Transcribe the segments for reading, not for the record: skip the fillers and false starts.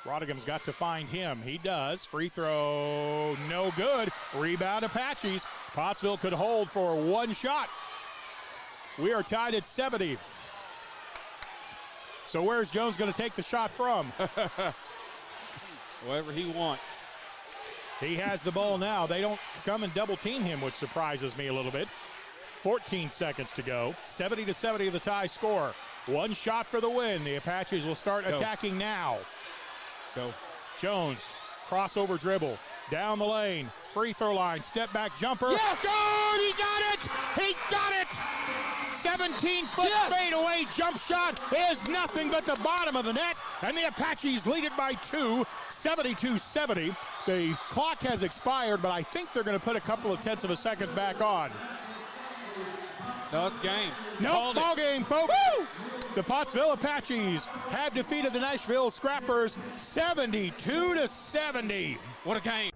Brodigan's got to find him. He does. Free throw, no good. Rebound Apaches. Pottsville could hold for one shot. We are tied at 70. So where's Jones going to take the shot from? Wherever he wants. He has the ball now. They don't come and double team him, which surprises me a little bit. 14 seconds to go. 70-70 the tie score. One shot for the win. The Apaches will start attacking now. Go. Jones, crossover dribble, down the lane, free throw line, step back jumper. Yes! Good! He got it! He got it! 17-foot fadeaway jump shot is nothing but the bottom of the net, and the Apaches lead it by 2, 72-70. The clock has expired, but I think they're going to put a couple of tenths of a second back on. No, it's game. No ball game, folks. Woo! The Pottsville Apaches have defeated the Nashville Scrappers 72-70. What a game.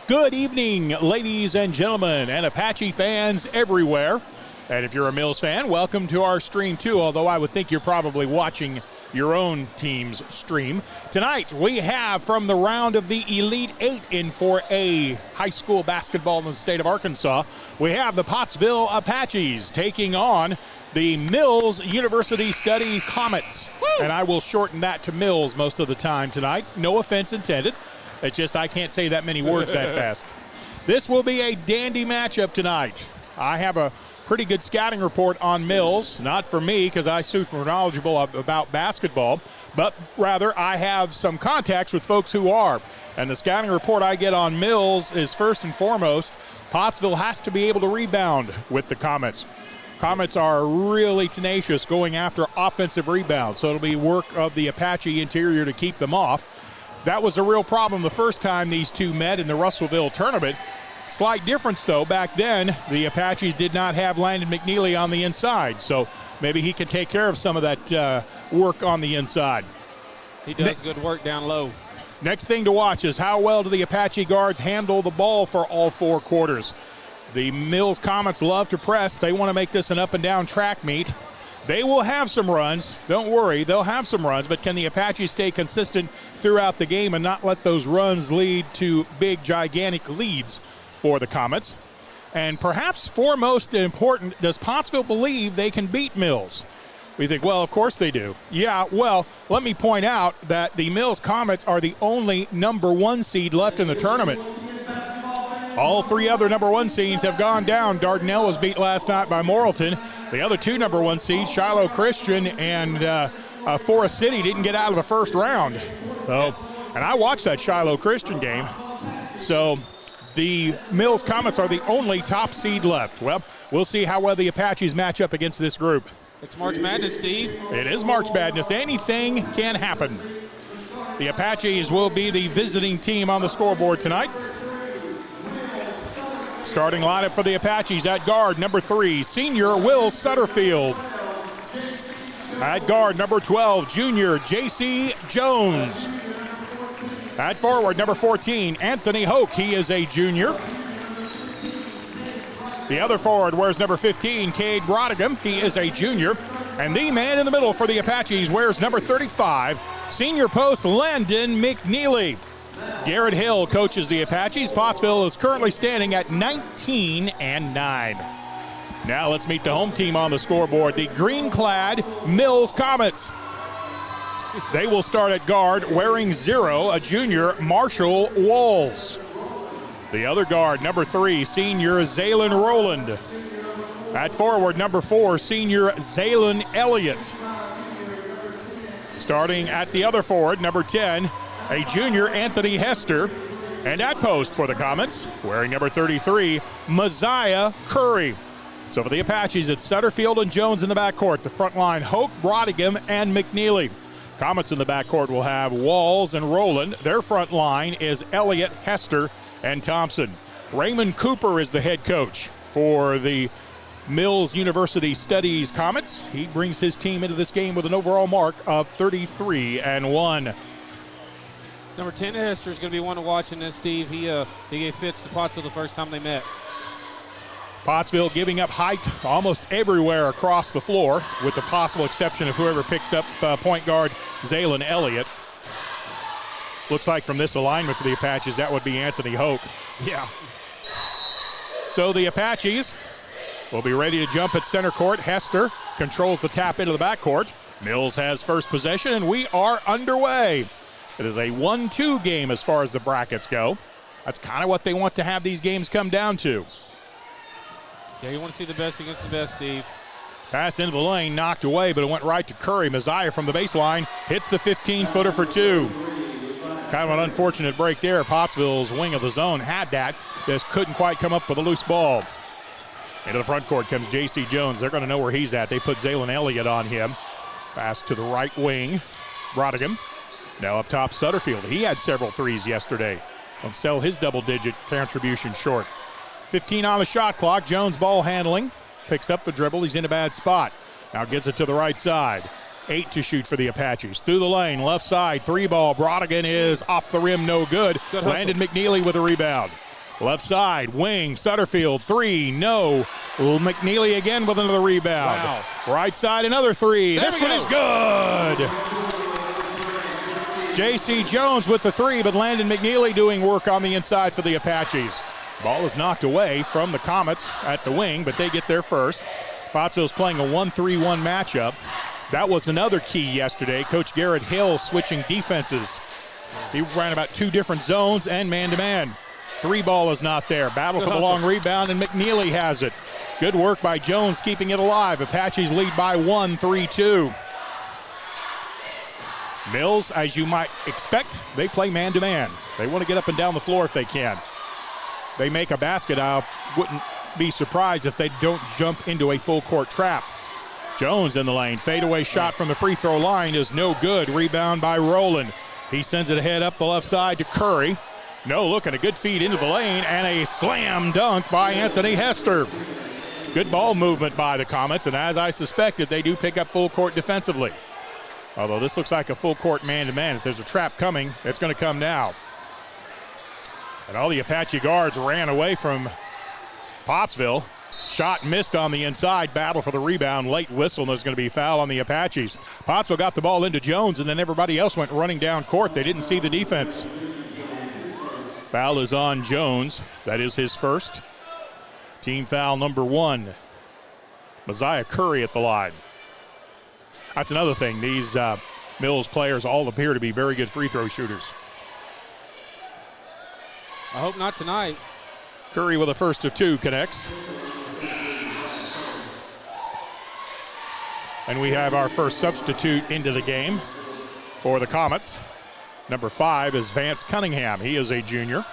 Good evening, ladies and gentlemen, and Apache fans everywhere. And if you're a Mills fan, welcome to our stream too, although I would think you're probably watching your own team's stream. Tonight, we have from the round of the Elite Eight in 4A high school basketball in the state of Arkansas, we have the Pottsville Apaches taking on the Mills University Study Comets. Woo! And I will shorten that to Mills most of the time tonight. No offense intended. It's just I can't say that many words that fast. This will be a dandy matchup tonight. I have a pretty good scouting report on Mills, not for me because I'm super knowledgeable about basketball, but rather I have some contacts with folks who are. And the scouting report I get on Mills is first and foremost, Pottsville has to be able to rebound with the Comets. Comets are really tenacious going after offensive rebounds, so it'll be work of the Apache interior to keep them off. That was a real problem the first time these two met in the Russellville tournament. Slight difference, though. Back then, the Apaches did not have Landon McNeely on the inside, so maybe he can take care of some of that work on the inside. He does good work down low. Next thing to watch is how well do the Apache guards handle the ball for all four quarters. The Mills Comets love to press. They want to make this an up-and-down track meet. They will have some runs. Don't worry, they'll have some runs, but can the Apaches stay consistent throughout the game and not let those runs lead to big, gigantic leads for the Comets? And perhaps foremost important, does Pottsville believe they can beat Mills? We think, well, of course they do. Yeah, well, let me point out that the Mills Comets are the only number one seed left in the tournament. All three other number one seeds have gone down. Dardanelle was beat last night by Morrilton. The other two number one seeds, Shiloh Christian and Forest City, didn't get out of the first round. So, and I watched that Shiloh Christian game. So the Mills Comets are the only top seed left. Well, we'll see how well the Apaches match up against this group. It's March Madness, Steve. It is March Madness. Anything can happen. The Apaches will be the visiting team on the scoreboard tonight. Starting lineup for the Apaches at guard, number 3, senior Will Sutterfield. At guard, number 12, junior J.C. Jones. At forward, number 14, Anthony Hoke. He is a junior. The other forward wears number 15, Cade Brodigan. He is a junior. And the man in the middle for the Apaches wears number 35, senior post Landon McNeely. Garrett Hill coaches the Apaches. Pottsville is currently standing at 19-9. Now let's meet the home team on the scoreboard, the green-clad Mills Comets. They will start at guard wearing 0, a junior, Marshall Walls. The other guard, number 3, senior Zaylen Rowland. At forward, number 4, senior Zaylen Elliott. Starting at the other forward, number 10, a junior, Anthony Hester. And at post for the Comets, wearing number 33, Messiah Curry. So for the Apaches, it's Sutterfield and Jones in the backcourt. The front line, Hoke, Brodigan, and McNeely. Comets in the backcourt will have Walls and Rowland. Their front line is Elliott, Hester, and Thompson. Raymond Cooper is the head coach for the Mills University Studies Comets. He brings his team into this game with an overall mark of 33-1. Number 10, Hester, is going to be one to watch in this, Steve. He gave fits to Pottsville the first time they met. Pottsville giving up height almost everywhere across the floor, with the possible exception of whoever picks up point guard Zaylen Elliott. Looks like from this alignment for the Apaches, that would be Anthony Hoke. Yeah. So the Apaches will be ready to jump at center court. Hester controls the tap into the backcourt. Mills has first possession, and we are underway. It is a 1-2 game as far as the brackets go. That's kind of what they want to have these games come down to. Yeah, you want to see the best against the best, Steve. Pass into the lane, knocked away, but it went right to Curry. Messiah from the baseline hits the 15-footer for 2. Kind of an unfortunate break there. Pottsville's wing of the zone had that. Just couldn't quite come up with a loose ball. Into the front court comes J.C. Jones. They're going to know where he's at. They put Zaylen Elliott on him. Pass to the right wing. Brodigan. Now up top, Sutterfield. He had several threes yesterday. Won't sell his double-digit contribution short. 15 on the shot clock. Jones ball handling. Picks up the dribble. He's in a bad spot. Now gets it to the right side. 8 to shoot for the Apaches. Through the lane, left side, 3-ball. Brodigan is off the rim, no good. Landon McNeely with a rebound. Left side, wing, Sutterfield, 3, no. McNeely again with another rebound. Wow. Right side, another 3. This one is good. J.C. Jones with the 3, but Landon McNeely doing work on the inside for the Apaches. Ball is knocked away from the Comets at the wing, but they get there first. Pottsville's playing a 1-3-1 matchup. That was another key yesterday. Coach Garrett Hill switching defenses. He ran about 2 different zones and man-to-man. 3-ball is not there. Battle for the long rebound, and McNeely has it. Good work by Jones keeping it alive. Apaches lead by 1, 3-2. Mills, as you might expect, they play man-to-man. They want to get up and down the floor if they can. They make a basket. I wouldn't be surprised if they don't jump into a full-court trap. Jones in the lane. Fadeaway shot from the free throw line is no good. Rebound by Rowland. He sends it ahead up the left side to Curry. No look, and a good feed into the lane, and a slam dunk by Anthony Hester. Good ball movement by the Comets, and as I suspected, they do pick up full court defensively. Although this looks like a full court man-to-man. If there's a trap coming, it's going to come now. And all the Apache guards ran away from Pottsville. Shot missed on the inside. Battle for the rebound. Late whistle, and there's going to be a foul on the Apaches. Pottsville got the ball into Jones, and then everybody else went running down court. They didn't see the defense. Foul is on Jones. That is his first. Team foul number 1. Messiah Curry at the line. That's another thing. These Mills players all appear to be very good free throw shooters. I hope not tonight. Curry with a first of 2 connects. And we have our first substitute into the game for the Comets. Number 5 is Vance Cunningham. He is a junior.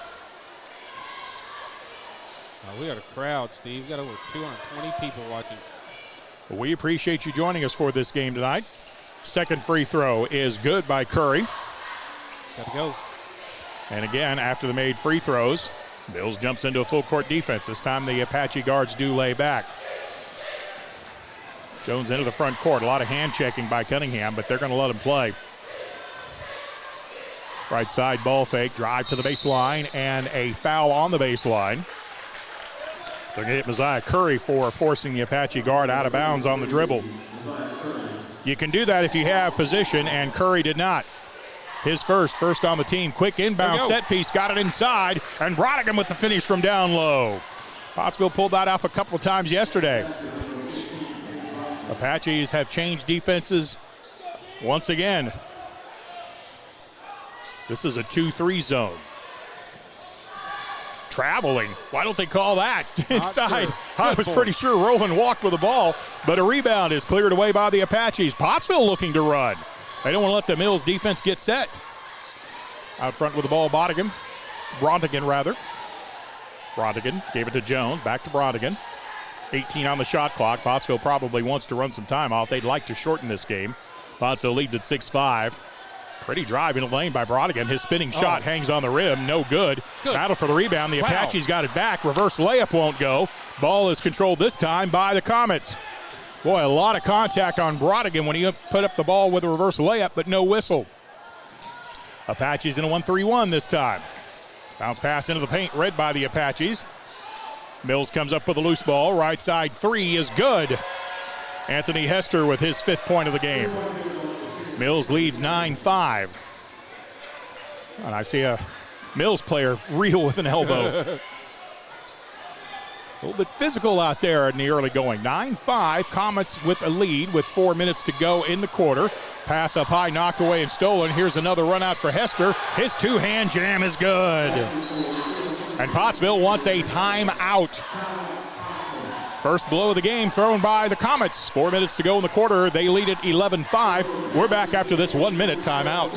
We got a crowd, Steve. We got over 220 people watching. We appreciate you joining us for this game tonight. Second free throw is good by Curry. Got to go. And again, after the made free throws, Mills jumps into a full court defense. This time the Apache guards do lay back. Jones into the front court. A lot of hand checking by Cunningham, but they're going to let him play. Right side ball fake, drive to the baseline, and a foul on the baseline. They're going to hit Messiah Curry for forcing the Apache guard out of bounds on the dribble. You can do that if you have position, and Curry did not. His first on the team. Quick inbound set piece, got it inside, and Brodigan with the finish from down low. Pottsville pulled that off a couple of times yesterday. Apaches have changed defenses once again. This is a 2-3 zone. Traveling. Why don't they call that? Inside. Sure. I was pretty sure Roland walked with the ball, but a rebound is cleared away by the Apaches. Pottsville looking to run. They don't want to let the Mills defense get set. Out front with the ball, Brodigan, rather. Brodigan gave it to Jones. Back to Brodigan. 18 on the shot clock. Pottsville probably wants to run some time off. They'd like to shorten this game. Pottsville leads at 6-5. Pretty drive in the lane by Brodigan. His spinning shot hangs on the rim. No good. Battle for the rebound. The Apaches got it back. Reverse layup won't go. Ball is controlled this time by the Comets. Boy, a lot of contact on Brodigan when he put up the ball with a reverse layup, but no whistle. Apaches in a 1-3-1 this time. Bounce pass into the paint, read by the Apaches. Mills comes up with a loose ball. Right side three is good. Anthony Hester with his 5th point of the game. Mills leads 9-5. And I see a Mills player reel with an elbow. A little bit physical out there in the early going. 9-5, Comets with a lead with 4 minutes to go in the quarter. Pass up high, knocked away and stolen. Here's another run out for Hester. His 2-hand jam is good. And Pottsville wants a timeout. First blow of the game thrown by the Comets. 4 minutes to go in the quarter. They lead at 11-5. We're back after this 1-minute timeout.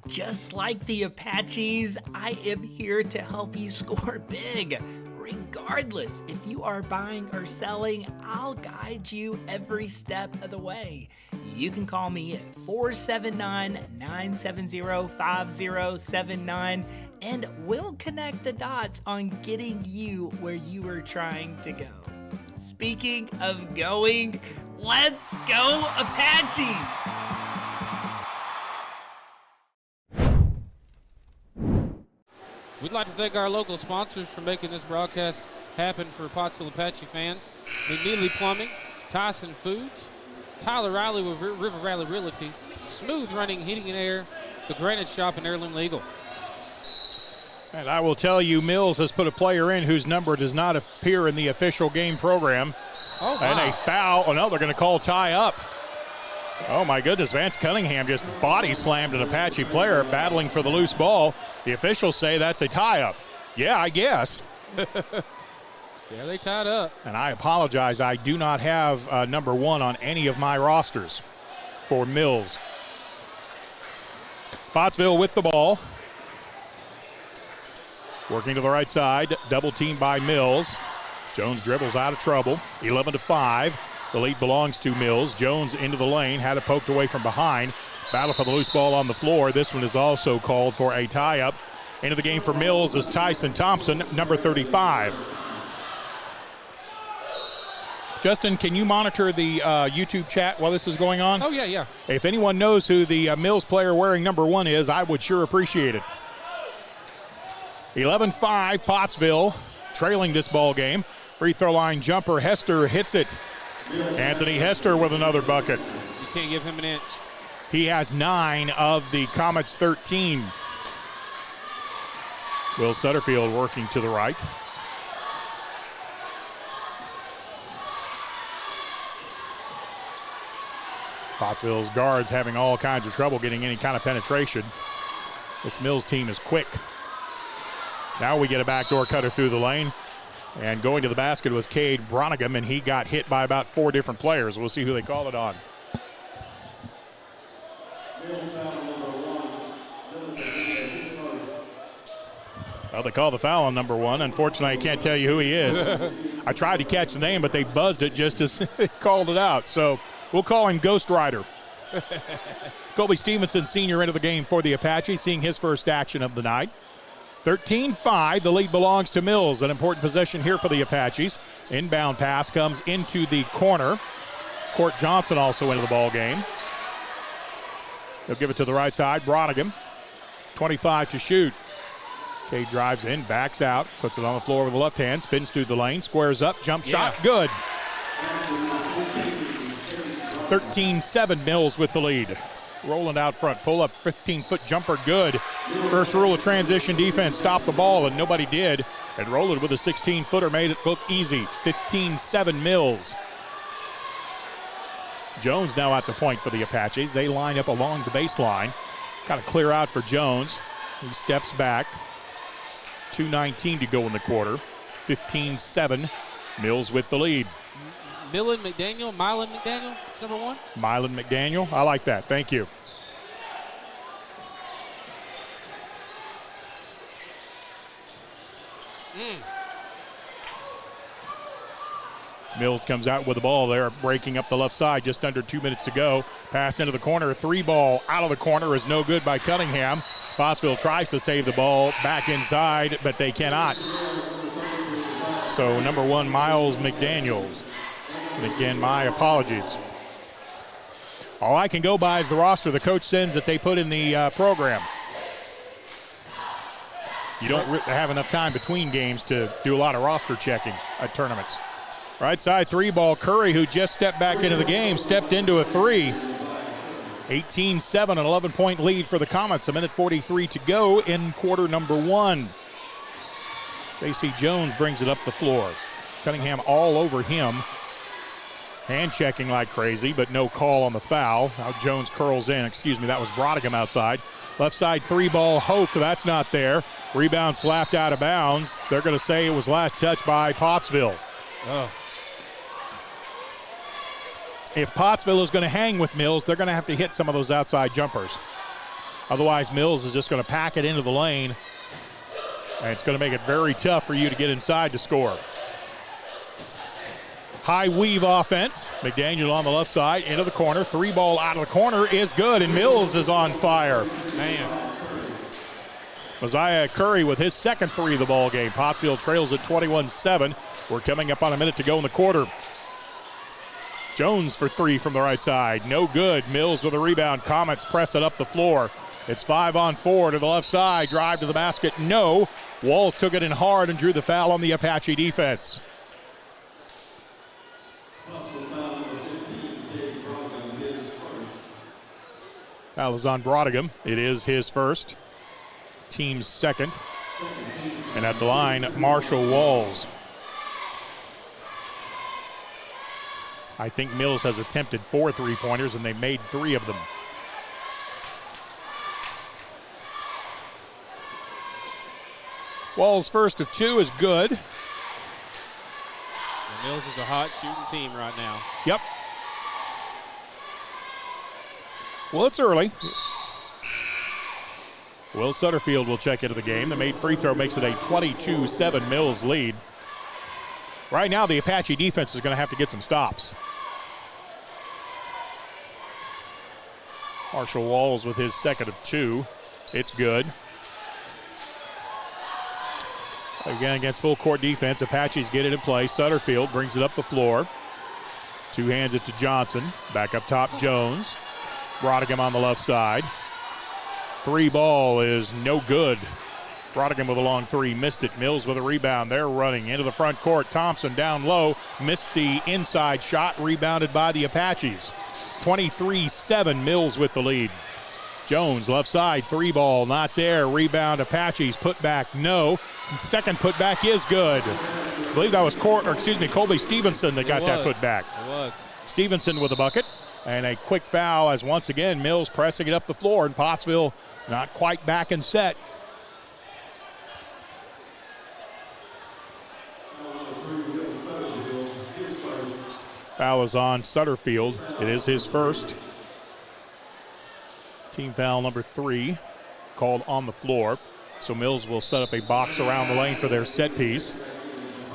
Just like the Apaches, I am here to help you score big. Regardless if you are buying or selling, I'll guide you every step of the way. You can call me at 479-970-5079 and we'll connect the dots on getting you where you are trying to go. Speaking of going, let's go Apaches! We'd like to thank our local sponsors for making this broadcast happen for Pottsville Apache fans. McNeely Plumbing, Tyson Foods, Tyler Riley with River Valley Realty, Smooth Running Heating and Air, The Granite Shop, and Heirloom Legal. And I will tell you, Mills has put a player in whose number does not appear in the official game program. Oh, wow. And a foul. Oh, no, they're going to call tie up. Oh, my goodness. Vance Cunningham just body slammed an Apache player battling for the loose ball. The officials say that's a tie-up. Yeah, I guess. Yeah, they tied up. And I apologize. I do not have number 1 on any of my rosters for Mills. Pottsville with the ball. Working to the right side. Double team by Mills. Jones dribbles out of trouble. 11-5. The lead belongs to Mills. Jones into the lane. Had it poked away from behind. Battle for the loose ball on the floor. This one is also called for a tie-up. Into the game for Mills is Tyson Thompson, number 35. Justin, can you monitor the YouTube chat while this is going on? Oh, yeah. If anyone knows who the Mills player wearing number 1 is, I would sure appreciate it. 11-5, Pottsville trailing this ball game. Free throw line jumper. Hester hits it. Anthony Hester with another bucket. You can't give him an inch. He has 9 of the Comets' 13. Will Sutterfield working to the right. Pottsville's guards having all kinds of trouble getting any kind of penetration. This Mills team is quick. Now we get a backdoor cutter through the lane. And going to the basket was Cade Bronigan, and he got hit by about 4 different players. We'll see who they call it on. Well, they call the foul on number 1. Unfortunately, I can't tell you who he is. I tried to catch the name, but they buzzed it just as they called it out. So we'll call him Ghost Rider. Colby Stevenson, senior, into the game for the Apache, seeing his first action of the night. 13-5, the lead belongs to Mills. An important possession here for the Apaches. Inbound pass comes into the corner. Court Johnson also into the ball game. They'll give it to the right side. Bronigan, 25 to shoot. Cade drives in, backs out, puts it on the floor with the left hand, spins through the lane, squares up, jump shot, good. 13-7, Mills with the lead. Roland out front, pull up, 15-foot jumper, good. First rule of transition defense, stop the ball, and nobody did. And Roland with a 16-footer made it look easy. 15-7, Mills. Jones now at the point for the Apaches. They line up along the baseline. Got to clear out for Jones. He steps back. 2:19 to go in the quarter. 15-7. Mills with the lead. Mylan McDaniel, number 1. Mylan McDaniel. I like that. Thank you. Mills comes out with the ball there, breaking up the left side just under 2 minutes to go. Pass into the corner. 3 ball out of the corner is no good by Cunningham. Pottsville tries to save the ball back inside, but they cannot. So number 1, Miles McDaniels. And again, my apologies. All I can go by is the roster the coach sends that they put in the program. You don't have enough time between games to do a lot of roster checking at tournaments. Right side 3 ball. Curry, who just stepped back into the game, stepped into a 3. 18-7, an 11-point lead for the Comets. 1:43 to go in quarter number 1. J.C. Jones brings it up the floor. Cunningham all over him. Hand checking like crazy, but no call on the foul. Now Jones curls in. That was Brodigan outside. Left side 3 ball. Hoke, that's not there. Rebound slapped out of bounds. They're going to say it was last touch by Pottsville. Oh. If Pottsville is going to hang with Mills, they're going to have to hit some of those outside jumpers. Otherwise, Mills is just going to pack it into the lane, and it's going to make it very tough for you to get inside to score. High weave offense. McDaniel on the left side, into the corner. 3 ball out of the corner is good, and Mills is on fire. Man. Mosiah Curry with his second 3 of the ball game. Pottsville trails at 21-7. We're coming up on a minute to go in the quarter. Jones for 3 from the right side. No good. Mills with a rebound. Comets press it up the floor. It's 5-on-4 to the left side. Drive to the basket. No. Walls took it in hard and drew the foul on the Apache defense. Foul is on Brodigan. It is his first. Team's second. And at the line, Marshall Walls. I think Mills has attempted 4 3-pointers, and they made 3 of them. Walls' first of 2 is good. And Mills is a hot shooting team right now. Yep. Well, it's early. Will Sutterfield will check into the game. The made free throw makes it a 22-7 Mills lead. Right now, the Apache defense is going to have to get some stops. Marshall Walls with his second of 2. It's good. Again, against full court defense, Apaches get it in play. Sutterfield brings it up the floor. 2 hands it to Johnson. Back up top, Jones. Brodigan on the left side. 3 ball is no good. Brodigan with a long 3, missed it. Mills with a rebound. They're running into the front court. Thompson down low, missed the inside shot, rebounded by the Apaches. 23-7, Mills with the lead. Jones, left side, 3 ball, not there. Rebound, Apaches, put back, no. And second put back is good. I believe that was Colby Stevenson that got that put back. It was. Stevenson with a bucket. And a quick foul as once again Mills pressing it up the floor, and Pottsville not quite back and set. Foul is on Sutterfield. It is his first. Team foul number 3 called on the floor. So Mills will set up a box around the lane for their set piece.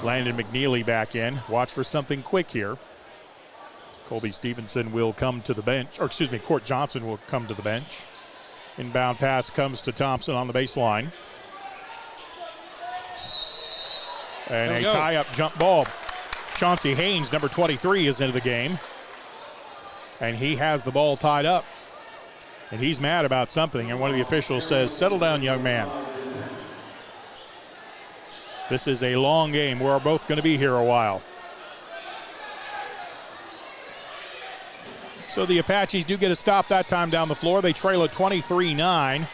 Landon McNeely back in. Watch for something quick here. Colby Stevenson will come to the bench, Court Johnson will come to the bench. Inbound pass comes to Thompson on the baseline. And a tie-up jump ball. Chauncey Haynes, number 23, is into the game. And he has the ball tied up. And he's mad about something, and one of the officials says, "Settle down, young man." This is a long game. We're both going to be here a while. So the Apaches do get a stop that time down the floor. They trail at 23-9.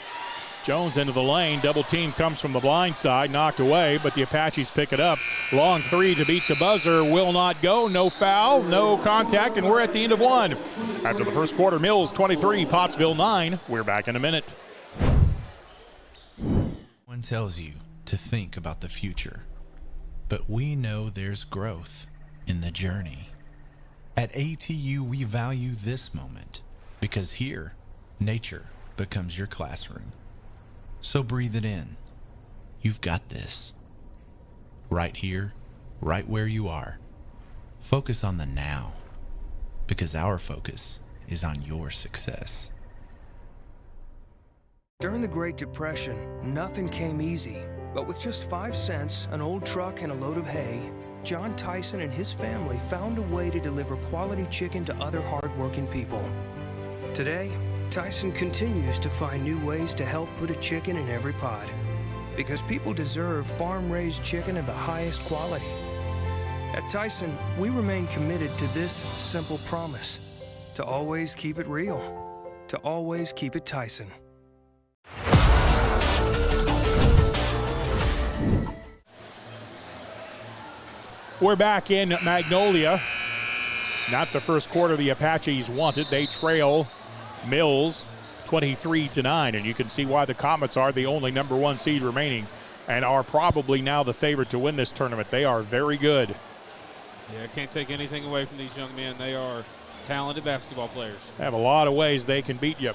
Jones into the lane. Double team comes from the blind side. Knocked away, but the Apaches pick it up. Long three to beat the buzzer. Will not go. No foul. No contact. And we're at the end of one. After the first quarter, Mills 23, Pottsville 9. We're back in a minute. One tells you to think about the future, but we know there's growth in the journey. At ATU, we value this moment because here, nature becomes your classroom. So breathe it in. You've got this. Right here, right where you are. Focus on the now, because our focus is on your success. During the Great Depression, nothing came easy. But with just 5 cents, an old truck, and a load of hay, John Tyson and his family found a way to deliver quality chicken to other hard-working people. Today, Tyson continues to find new ways to help put a chicken in every pot. Because people deserve farm-raised chicken of the highest quality. At Tyson, we remain committed to this simple promise: to always keep it real, to always keep it Tyson. We're back in Magnolia. Not the first quarter the Apaches wanted. They trail Mills 23-9, and you can see why the Comets are the only number one seed remaining and are probably now the favorite to win this tournament. They are very good. Yeah, I can't take anything away from these young men. They are talented basketball players. They have a lot of ways they can beat you.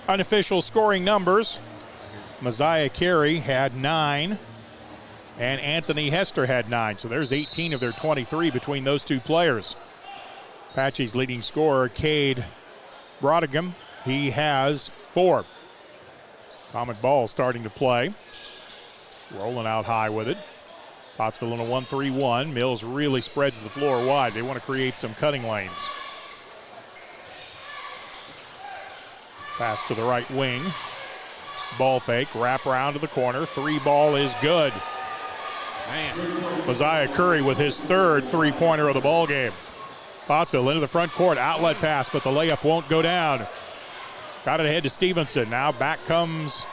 Unofficial scoring numbers. Mosiah Carey had 9, and Anthony Hester had 9. So there's 18 of their 23 between those two players. Apache's leading scorer, Cade Brodigham, he has 4. Comet ball starting to play. Rolling out high with it. Pottsville in a 1-3-1. Mills really spreads the floor wide. They want to create some cutting lanes. Pass to the right wing. Ball fake, wrap around to the corner. 3 ball is good. Man. Mosiah Curry with his 3rd three-pointer of the ball game. Pottsville into the front court, outlet pass, but the layup won't go down. Got it ahead to Stevenson. Now back comes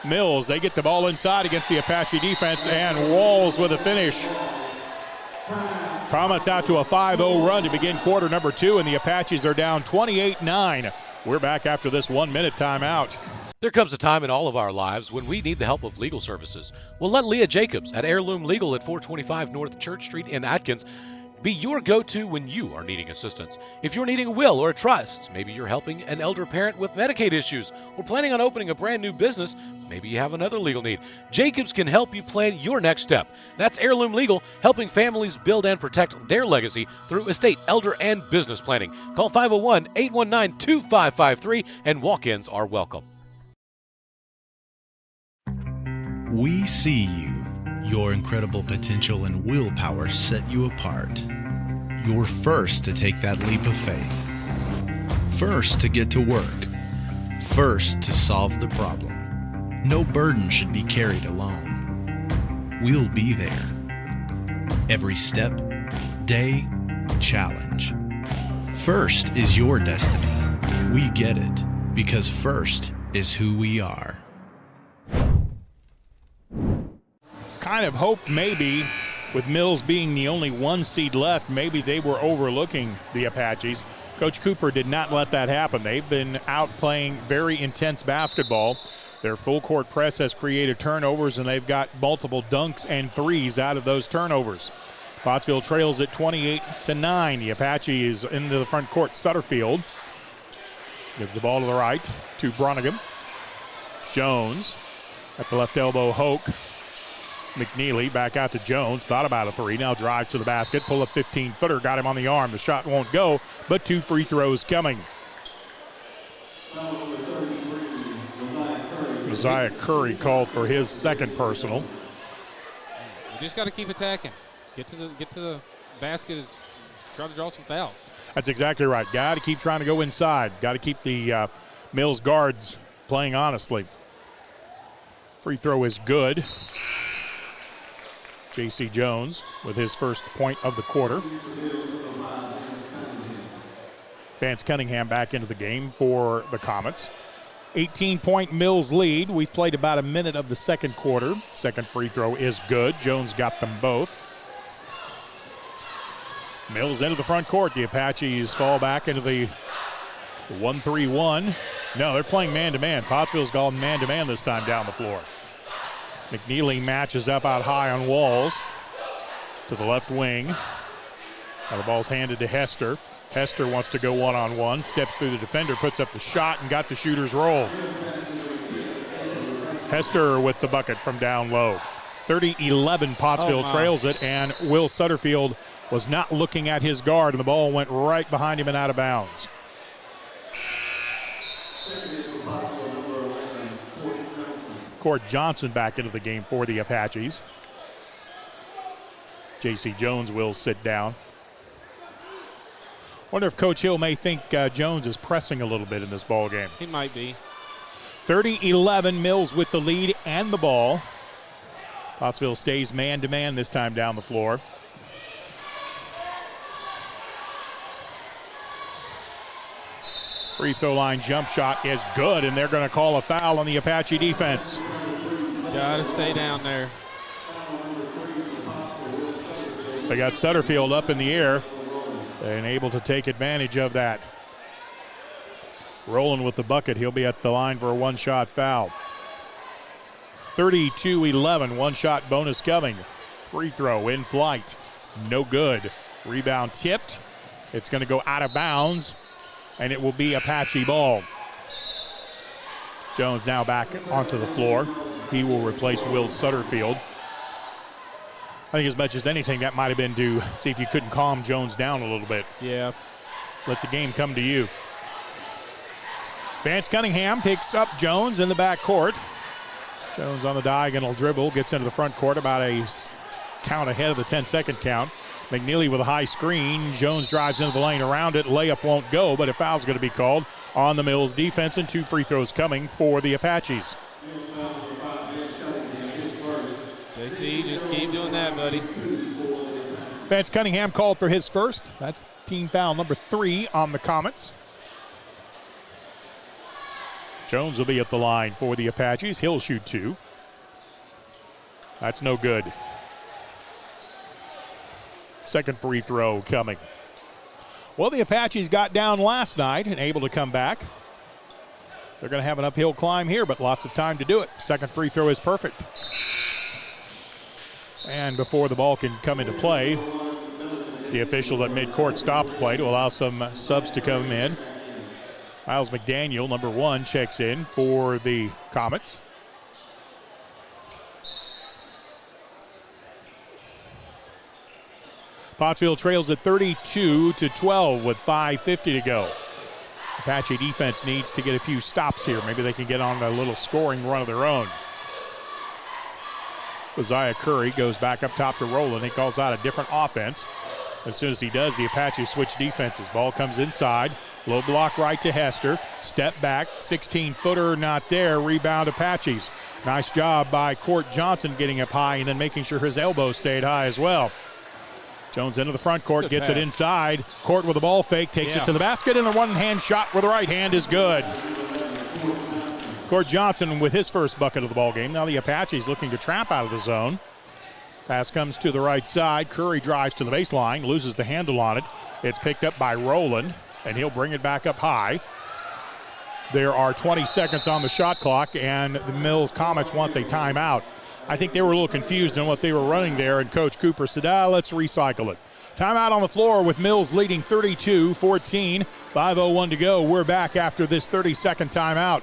Mills. They get the ball inside against the Apache defense, and Walls with a finish. Comets out to a 5-0 run to begin quarter number 2, and the Apaches are down 28-9. We're back after this 1-minute timeout. There comes a time in all of our lives when we need the help of legal services. Well, let Leah Jacobs at Heirloom Legal at 425 North Church Street in Atkins be your go-to when you are needing assistance. If you're needing a will or a trust, maybe you're helping an elder parent with Medicaid issues, or planning on opening a brand new business, maybe you have another legal need. Jacobs can help you plan your next step. That's Heirloom Legal, helping families build and protect their legacy through estate, elder, and business planning. Call 501-819-2553, and walk-ins are welcome. We see you. Your incredible potential and willpower set you apart. You're first to take that leap of faith. First to get to work. First to solve the problem. No burden should be carried alone. We'll be there. Every step, day, challenge. First is your destiny. We get it, because first is who we are. Kind of hoped maybe with Mills being the only 1 seed left, maybe they were overlooking the Apaches. Coach Cooper did not let that happen. They've been out playing very intense basketball. Their full court press has created turnovers, and they've got multiple dunks and threes out of those turnovers. Pottsville trails at 28-9. The Apaches into the front court. Sutterfield gives the ball to the right to Brodigham. Jones at the left elbow, Hoke. McNeely back out to Jones. Thought about a 3. Now drives to the basket. Pull up 15-footer. Got him on the arm. The shot won't go, but 2 free throws coming. Mosiah Curry called for his 2nd personal. You just got to keep attacking. Get to the basket. Try to draw some fouls. That's exactly right. Got to keep trying to go inside. Got to keep the Mills guards playing honestly. Free throw is good. J.C. Jones with his first point of the quarter. Vance Cunningham back into the game for the Comets. 18-point Mills lead. We've played about a minute of the second quarter. Second free throw is good. Jones got them both. Mills into the front court. The Apaches fall back into the 1-3-1. No, they're playing man-to-man. Pottsville's gone man-to-man this time down the floor. McNeely matches up out high on Walls to the left wing. Now the ball's handed to Hester. Hester wants to go one-on-one, steps through the defender, puts up the shot, and got the shooter's roll. Hester with the bucket from down low. 30-11, Pottsville trails it, and Will Sutterfield was not looking at his guard, and the ball went right behind him and out of bounds. Court Johnson back into the game for the Apaches. J.C. Jones will sit down. Wonder if Coach Hill may think Jones is pressing a little bit in this ball game. He might be. 30-11, Mills with the lead and the ball. Pottsville stays man-to-man this time down the floor. Free throw line jump shot is good, and they're going to call a foul on the Apache defense. Gotta stay down there. They got Sutterfield up in the air and able to take advantage of that. Rolling with the bucket, he'll be at the line for a one-shot foul. 32-11, one-shot bonus coming. Free throw in flight, no good. Rebound tipped. It's going to go out of bounds, and it will be Apache ball. Jones now back onto the floor. He will replace Will Sutterfield. I think as much as anything, that might have been to see if you couldn't calm Jones down a little bit. Yeah. Let the game come to you. Vance Cunningham picks up Jones in the back court. Jones on the diagonal dribble, gets into the front court about a count ahead of the 10-second count. McNeely with a high screen. Jones drives into the lane around it. Layup won't go, but a foul's going to be called on the Mills defense, and 2 free throws coming for the Apaches. JC, just keep doing that, buddy. Vance Cunningham called for his first. That's team foul number 3 on the Comets. Jones will be at the line for the Apaches. He'll shoot 2. That's no good. Second free throw coming. Well, the Apaches got down last night and able to come back. They're going to have an uphill climb here, but lots of time to do it. Second free throw is perfect. And before the ball can come into play, the official at midcourt stops play to allow some subs to come in. Miles McDaniel, number 1, checks in for the Comets. Pottsville trails at 32-12 with 5:50 to go. Apache defense needs to get a few stops here. Maybe they can get on a little scoring run of their own. Uzziah Curry goes back up top to Roland. He calls out a different offense. As soon as he does, the Apaches switch defenses. Ball comes inside. Low block right to Hester. Step back, 16-footer not there. Rebound Apaches. Nice job by Court Johnson getting up high and then making sure his elbow stayed high as well. Jones into the front court, gets it inside. Court with a ball fake, takes it to the basket, and a one-hand shot with the right hand is good. Court Johnson with his first bucket of the ball game. Now the Apaches looking to trap out of the zone. Pass comes to the right side. Curry drives to the baseline, loses the handle on it. It's picked up by Roland, and he'll bring it back up high. There are 20 seconds on the shot clock, and the Mills Comets wants a timeout. I think they were a little confused on what they were running there, and Coach Cooper said, let's recycle it. Timeout on the floor with Mills leading 32-14. 5:01 to go. We're back after this 30-second timeout.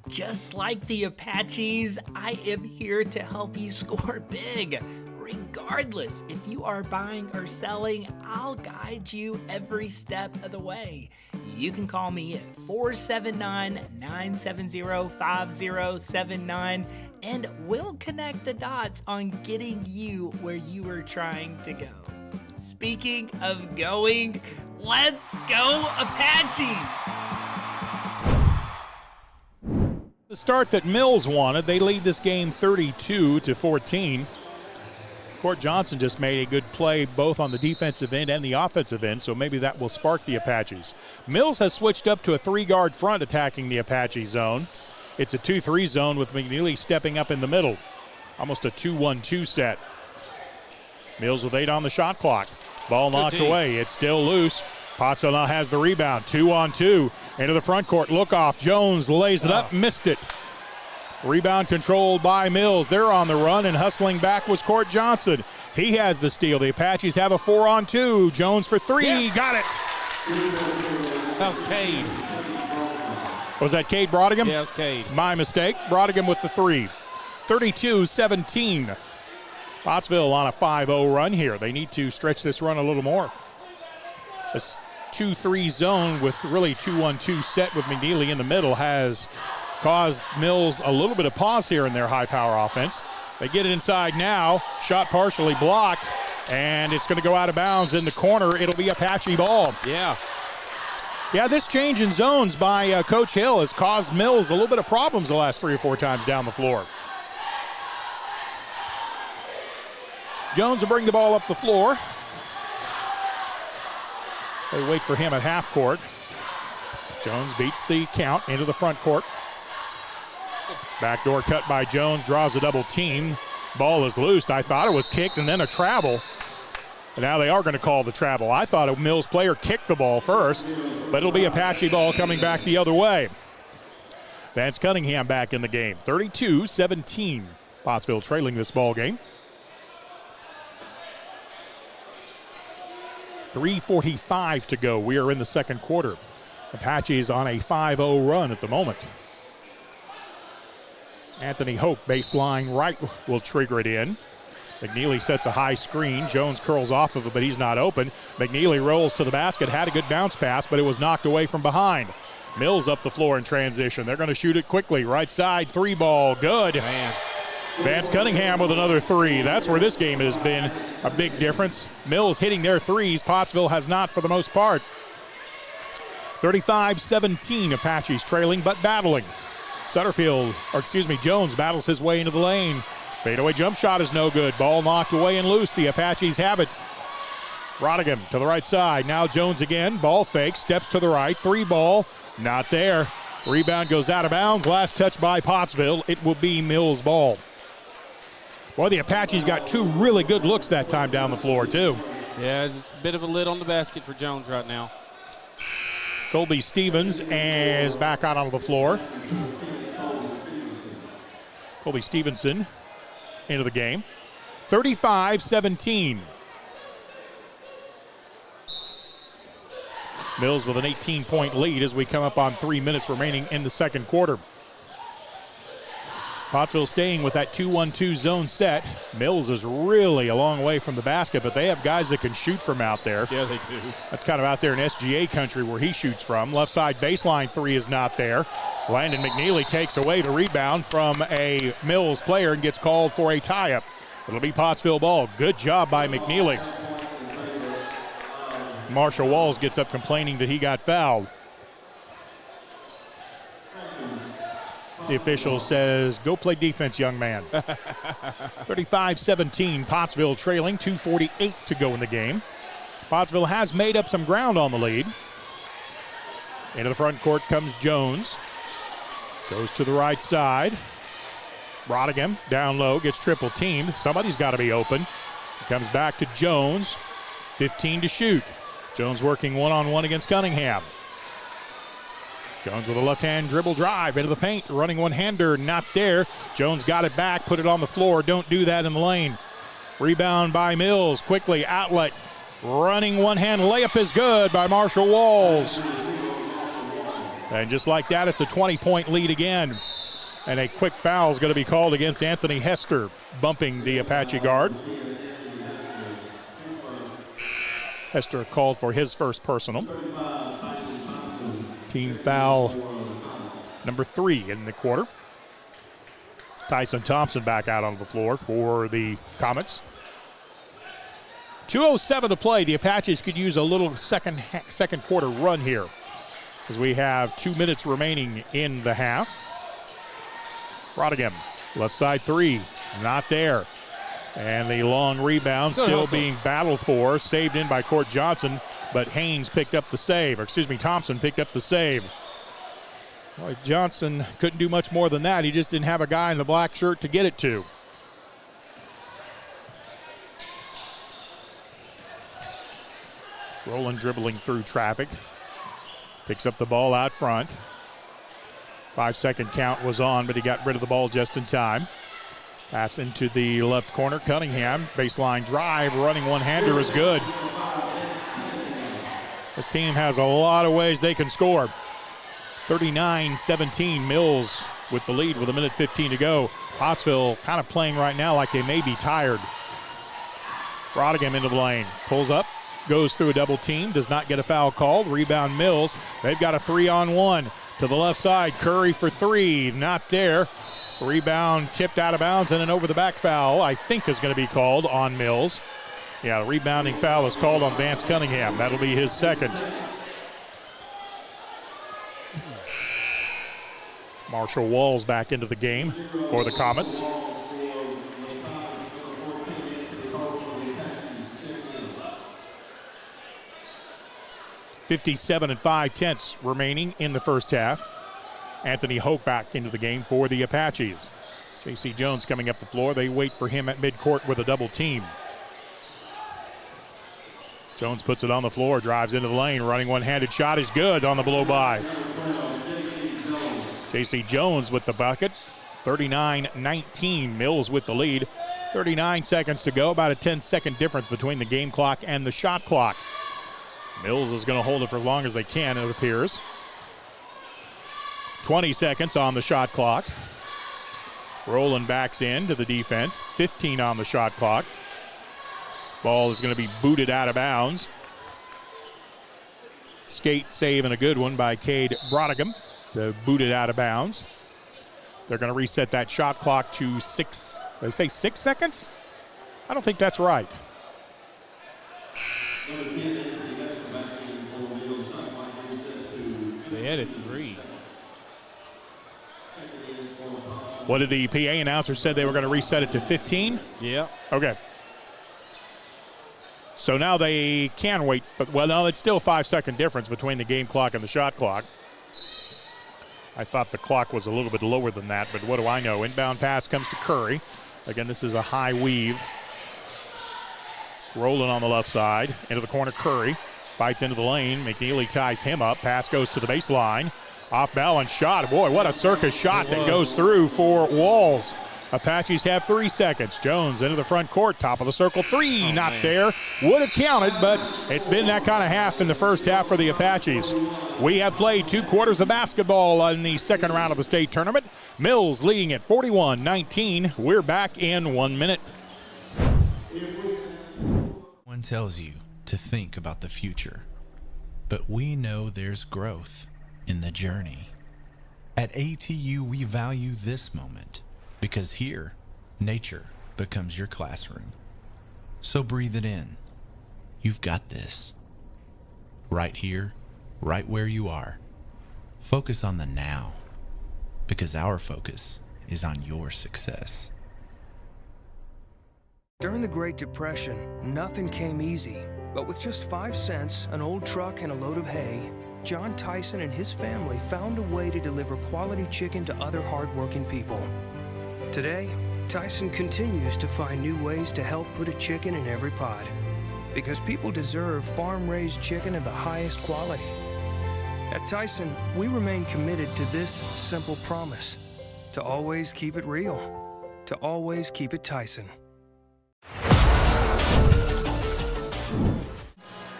Just like the Apaches, I am here to help you score big. Regardless if you are buying or selling, I'll guide you every step of the way. You can call me at 479-970-5079 and we'll connect the dots on getting you where you are trying to go. Speaking of going, let's go Apaches! The start that Mills wanted, they lead this game 32-14. Court Johnson just made a good play both on the defensive end and the offensive end, so maybe that will spark the Apaches. Mills has switched up to a 3-guard front attacking the Apache zone. It's a 2-3 zone with McNeely stepping up in the middle. Almost a 2-1-2 set. Mills with 8 on the shot clock. Ball knocked away. It's still loose. Pottsville now has the rebound. 2-on-2 into the front court. Look off. Jones lays it up, missed it. Rebound controlled by Mills. They're on the run, and hustling back was Court Johnson. He has the steal. The Apaches have a 4-on-2. Jones for 3. Yes. Got it. That was Cade. Was that Cade Brodigan? Yeah, it was Cade. My mistake. Brodigan with the 3. 32-17. Pottsville on a 5-0 run here. They need to stretch this run a little more. This 2-3 zone with really 2-1-2 set with McNeely in the middle has caused Mills a little bit of pause here in their high-power offense. They get it inside now. Shot partially blocked, and it's going to go out of bounds in the corner. It'll be Apache ball. Yeah, this change in zones by Coach Hill has caused Mills a little bit of problems the last 3 or 4 times down the floor. Jones will bring the ball up the floor. They wait for him at half court. Jones beats the count into the front court. Backdoor cut by Jones, draws a double team. Ball is loosed. I thought it was kicked and then a travel. And now they are going to call the travel. I thought a Mills player kicked the ball first, but it'll be Apache ball coming back the other way. Vance Cunningham back in the game. 32-17. Pottsville trailing this ball game. 3:45 to go. We are in the second quarter. Apaches on a 5-0 run at the moment. Anthony Hope, baseline right, will trigger it in. McNeely sets a high screen. Jones curls off of it, but he's not open. McNeely rolls to the basket, had a good bounce pass, but it was knocked away from behind. Mills up the floor in transition. They're going to shoot it quickly. Right side, 3 ball, good. Man. Vance Cunningham with another 3. That's where this game has been a big difference. Mills hitting their 3s. Pottsville has not for the most part. 35-17, Apaches trailing but battling. Jones battles his way into the lane. Fadeaway jump shot is no good. Ball knocked away and loose. The Apaches have it. Brodigan to the right side. Now Jones again. Ball fake. Steps to the right. 3 ball. Not there. Rebound goes out of bounds. Last touch by Pottsville. It will be Mills' ball. Well, the Apaches got 2 really good looks that time down the floor, too. Yeah, it's a bit of a lid on the basket for Jones right now. Colby Stevens is back out onto the floor. Colby Stevenson into the game. 35-17. Mills with an 18-point lead as we come up on 3 minutes remaining in the second quarter. Pottsville staying with that 2-1-2 zone set. Mills is really a long way from the basket, but they have guys that can shoot from out there. Yeah, they do. That's kind of out there in SGA country where he shoots from. Left side baseline 3 is not there. Landon McNeely takes away the rebound from a Mills player and gets called for a tie-up. It'll be Pottsville ball. Good job by McNeely. Marshall Walls gets up complaining that he got fouled. The official says, go play defense, young man. 35-17, Pottsville trailing, 2:48 to go in the game. Pottsville has made up some ground on the lead. Into the front court comes Jones. Goes to the right side. Brodigan down low, gets triple teamed. Somebody's got to be open. Comes back to Jones. 15 to shoot. Jones working one-on-one against Cunningham. Jones with a left-hand dribble drive into the paint. Running one-hander, not there. Jones got it back, put it on the floor. Don't do that in the lane. Rebound by Mills. Quickly, outlet. Running one-hand layup is good by Marshall Walls. And just like that, it's a 20-point lead again. And a quick foul is going to be called against Anthony Hester, bumping the Apache guard. Hester called for his first personal. Team foul number 3 in the quarter. Tyson Thompson back out on the floor for the Comets. 2:07 to play. The Apaches could use a little second quarter run here as we have 2 minutes remaining in the half. Brodigan, left side 3, not there. And the long rebound still being battled for, saved in by Court Johnson, but Haynes picked up the save, or excuse me, Thompson picked up the save. Boy, Johnson couldn't do much more than that. He just didn't have a guy in the black shirt to get it to. Rowland dribbling through traffic. Picks up the ball out front. 5-second count was on, but he got rid of the ball just in time. Pass into the left corner. Cunningham, baseline drive, running one-hander is good. This team has a lot of ways they can score. 39-17, Mills with the lead with 1:15 to go. Pottsville kind of playing right now like they may be tired. Brodigan into the lane, pulls up, goes through a double team, does not get a foul called. Rebound Mills. They've got a 3-on-1 to the left side. Curry for three, not there. Rebound tipped out of bounds, and an over the back foul I think is going to be called on Mills. Yeah, the rebounding foul is called on Vance Cunningham. That'll be his second. Marshall Walls back into the game for the Comets. .57 5/10 remaining in the first half. Anthony Hoke back into the game for the Apaches. J.C. Jones coming up the floor. They wait for him at midcourt with a double team. Jones puts it on the floor, drives into the lane, running one-handed shot is good on the blow-by. J.C. Jones with the bucket. 39-19, Mills with the lead. 39 seconds to go, about a 10-second difference between the game clock and the shot clock. Mills is going to hold it for as long as they can, it appears. 20 seconds on the shot clock. Rowland backs in to the defense. 15 on the shot clock. Ball is going to be booted out of bounds. Skate save and a good one by Cade Brodigan to boot it out of bounds. They're going to reset that shot clock to 6. They say 6 seconds? I don't think that's right. They had it 3. What did the PA announcer said they were going to reset it to 15? Yeah. Okay. So now they can wait. Well, no, it's still a 5-second difference between the game clock and the shot clock. I thought the clock was a little bit lower than that, but what do I know? Inbound pass comes to Curry. Again, this is a high weave. Rolling on the left side. Into the corner, Curry. Fights into the lane. McNeely ties him up. Pass goes to the baseline. Off balance shot. Boy, what a circus shot that goes through for Walls. Apaches have 3 seconds. Jones into the front court. Top of the circle. 3. Not there. Would have counted, but it's been that kind of half in the first half for the Apaches. We have played 2 quarters of basketball in the second round of the state tournament. Mills leading at 41-19. We're back in 1 minute. One tells you to think about the future, but we know there's growth in the journey. At ATU, we value this moment because here, nature becomes your classroom. So breathe it in. You've got this. Right here, right where you are. Focus on the now, because our focus is on your success. During the Great Depression, nothing came easy. But with just 5 cents, an old truck, and a load of hay, John Tyson and his family found a way to deliver quality chicken to other hardworking people. Today, Tyson continues to find new ways to help put a chicken in every pot. Because people deserve farm-raised chicken of the highest quality. At Tyson, we remain committed to this simple promise: to always keep it real, to always keep it Tyson.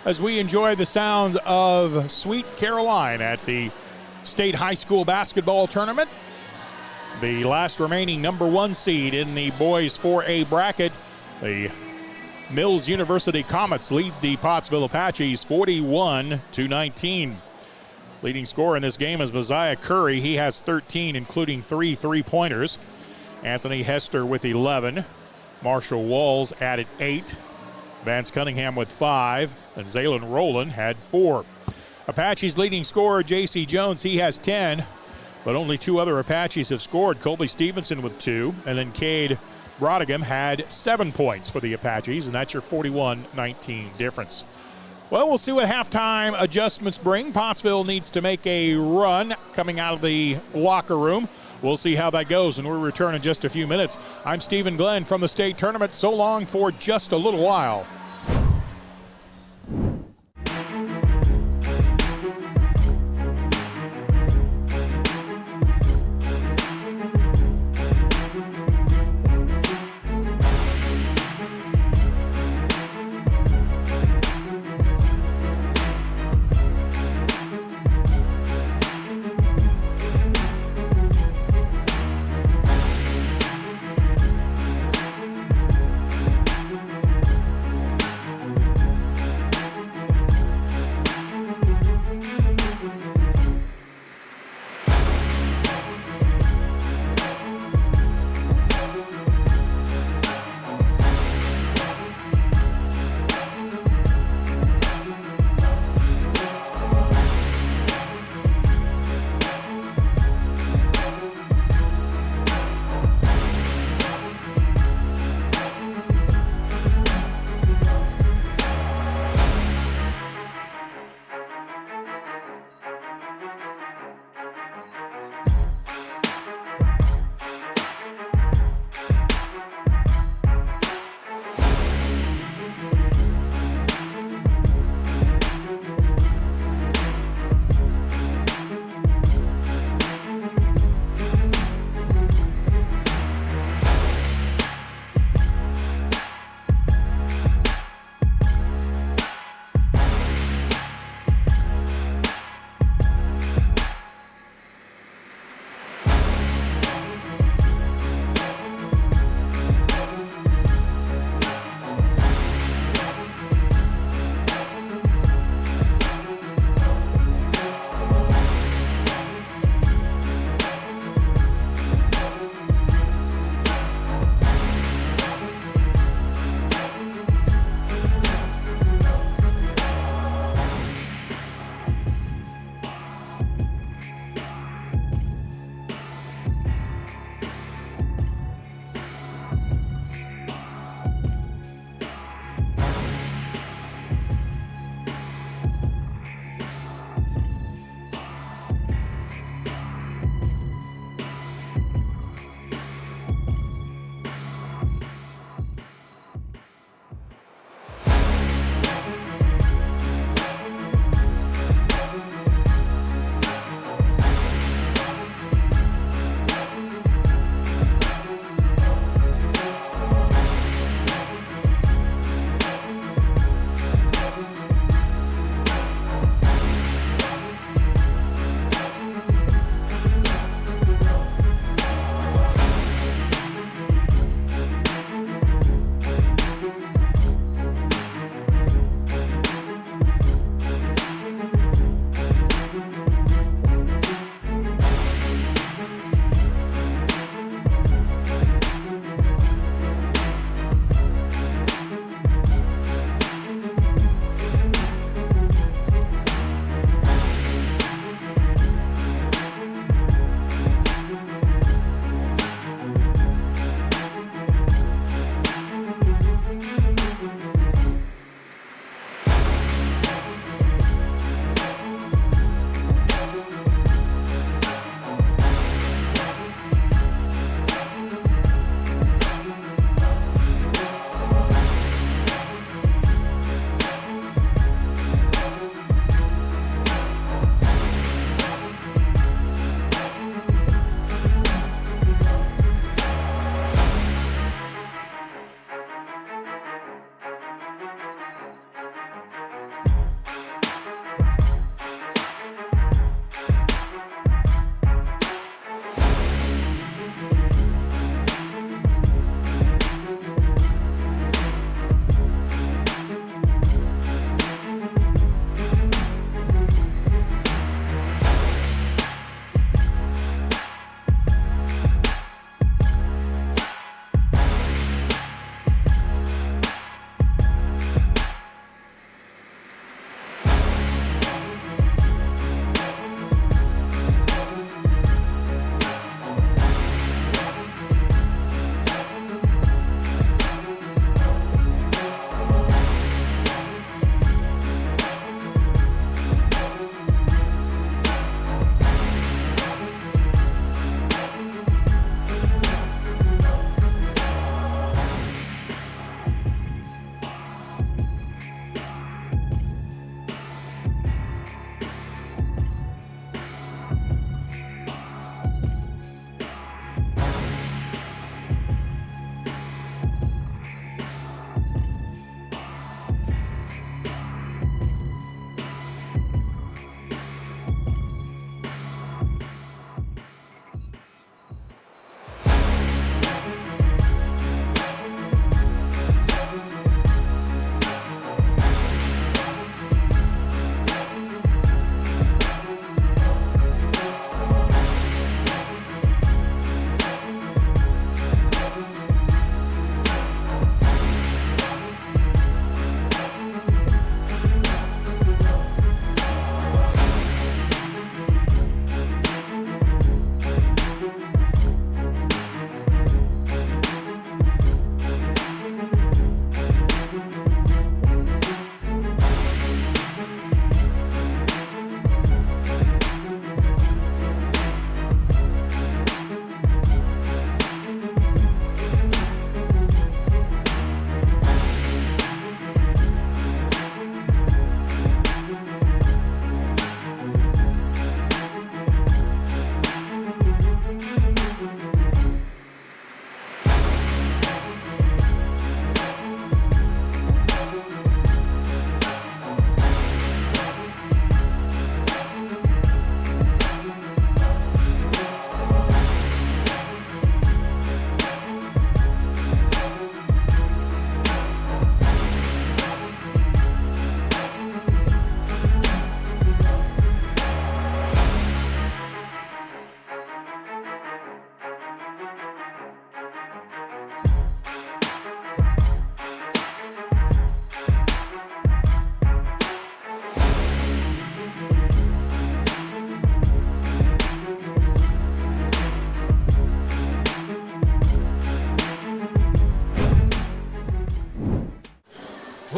As we enjoy the sounds of Sweet Caroline at the State High School Basketball Tournament. The last remaining number 1 seed in the boys 4A bracket, the Mills University Comets lead the Pottsville Apaches 41-19. Leading scorer in this game is Mosiah Curry. He has 13, including 3 3-pointers. Anthony Hester with 11. Marshall Walls added 8. Vance Cunningham with 5, and Zaylen Rowland had 4. Apache's leading scorer, J.C. Jones, he has 10, but only 2 other Apaches have scored. Colby Stevenson with 2, and then Cade Brodigan had 7 points for the Apaches, and that's your 41-19 difference. Well, we'll see what halftime adjustments bring. Pottsville needs to make a run coming out of the locker room. We'll see how that goes, and we'll return in just a few minutes. I'm Stephen Glenn from the state tournament. So long for just a little while.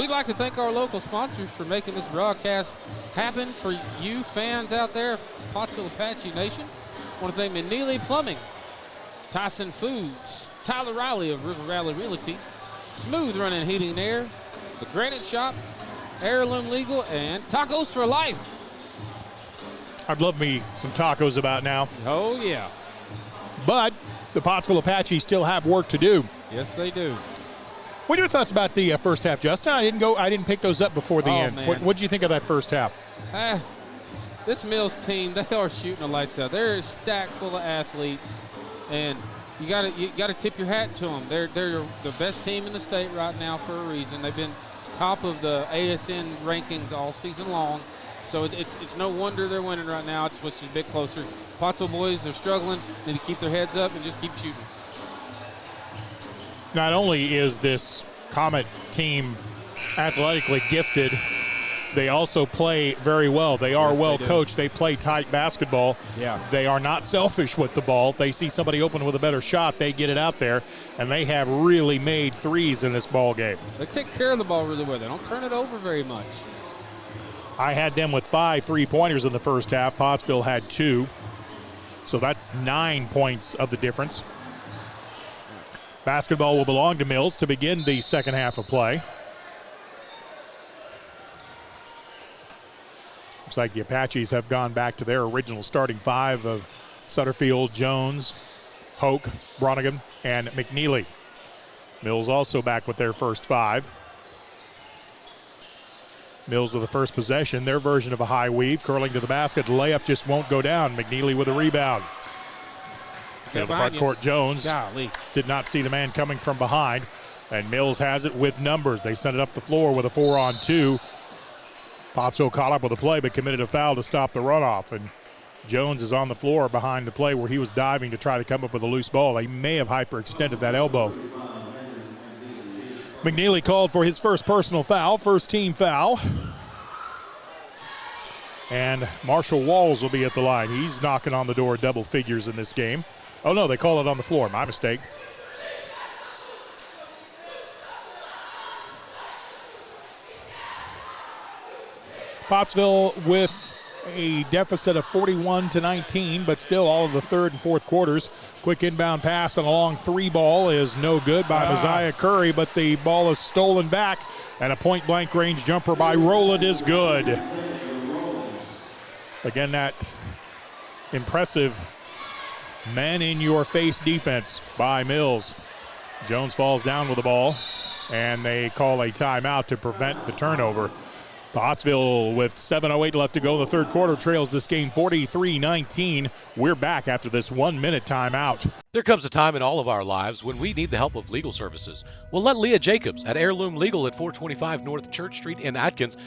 we'd like to thank our local sponsors for making this broadcast happen for you fans out there of Pottsville Apache Nation. I want to thank Magnolia Plumbing, Tyson Foods, Tyler Riley of River Valley Realty, Smooth Running Heating and Air, The Granite Shop, Heirloom Legal, and Tacos for Life. I'd love me some tacos about now. Oh, yeah. But the Pottsville Apaches still have work to do. Yes, they do. What are your thoughts about the first half, Justin? I didn't pick those up before the end. Man. What did you think of that first half? This Mills team, they are shooting the lights out. They're stacked full of athletes, and you gotta tip your hat to them. They're the best team in the state right now for a reason. They've been top of the ASN rankings all season long, so it's no wonder they're winning right now. It's just a bit closer. Pottsville boys, they're struggling. Need to keep their heads up and just keep shooting. Not only is this Comet team athletically gifted, they also play very well. They are well coached. They play tight basketball. Yeah. They are not selfish with the ball. They see somebody open with a better shot, they get it out there, and they have really made threes in this ball game. They take care of the ball really well. They don't turn it over very much. I had them with 5 3-pointers in the first half. Pottsville had 2. So that's 9 points of the difference. Basketball will belong to Mills to begin the second half of play. Looks like the Apaches have gone back to their original starting 5 of Sutterfield, Jones, Hoke, Bronigan, and McNeely. Mills also back with their first 5. Mills with the first possession, their version of a high weave, curling to the basket. Layup just won't go down. McNeely with a rebound. In the front court, Jones did not see the man coming from behind, and Mills has it with numbers. They send it up the floor with a 4-on-2. Pottsville caught up with the play but committed a foul to stop the runoff, and Jones is on the floor behind the play where he was diving to try to come up with a loose ball. He may have hyperextended that elbow. McNeely called for his first personal foul, first team foul. And Marshall Walls will be at the line. He's knocking on the door double figures in this game. Oh, no, they call it on the floor. My mistake. Pottsville with a deficit of 41-19, but still all of the third and fourth quarters. Quick inbound pass and a long 3 ball is no good by Messiah Curry, but the ball is stolen back, and a point-blank range jumper by Rowland is good. Again, that impressive man-in-your-face defense by Mills. Jones falls down with the ball, and they call a timeout to prevent the turnover. Pottsville, with 7:08 left to go in the third quarter, trails this game 43-19. We're back after this 1-minute timeout. There comes a time in all of our lives when we need the help of legal services. Well, let Leah Jacobs at Heirloom Legal at 425 North Church Street in Atkins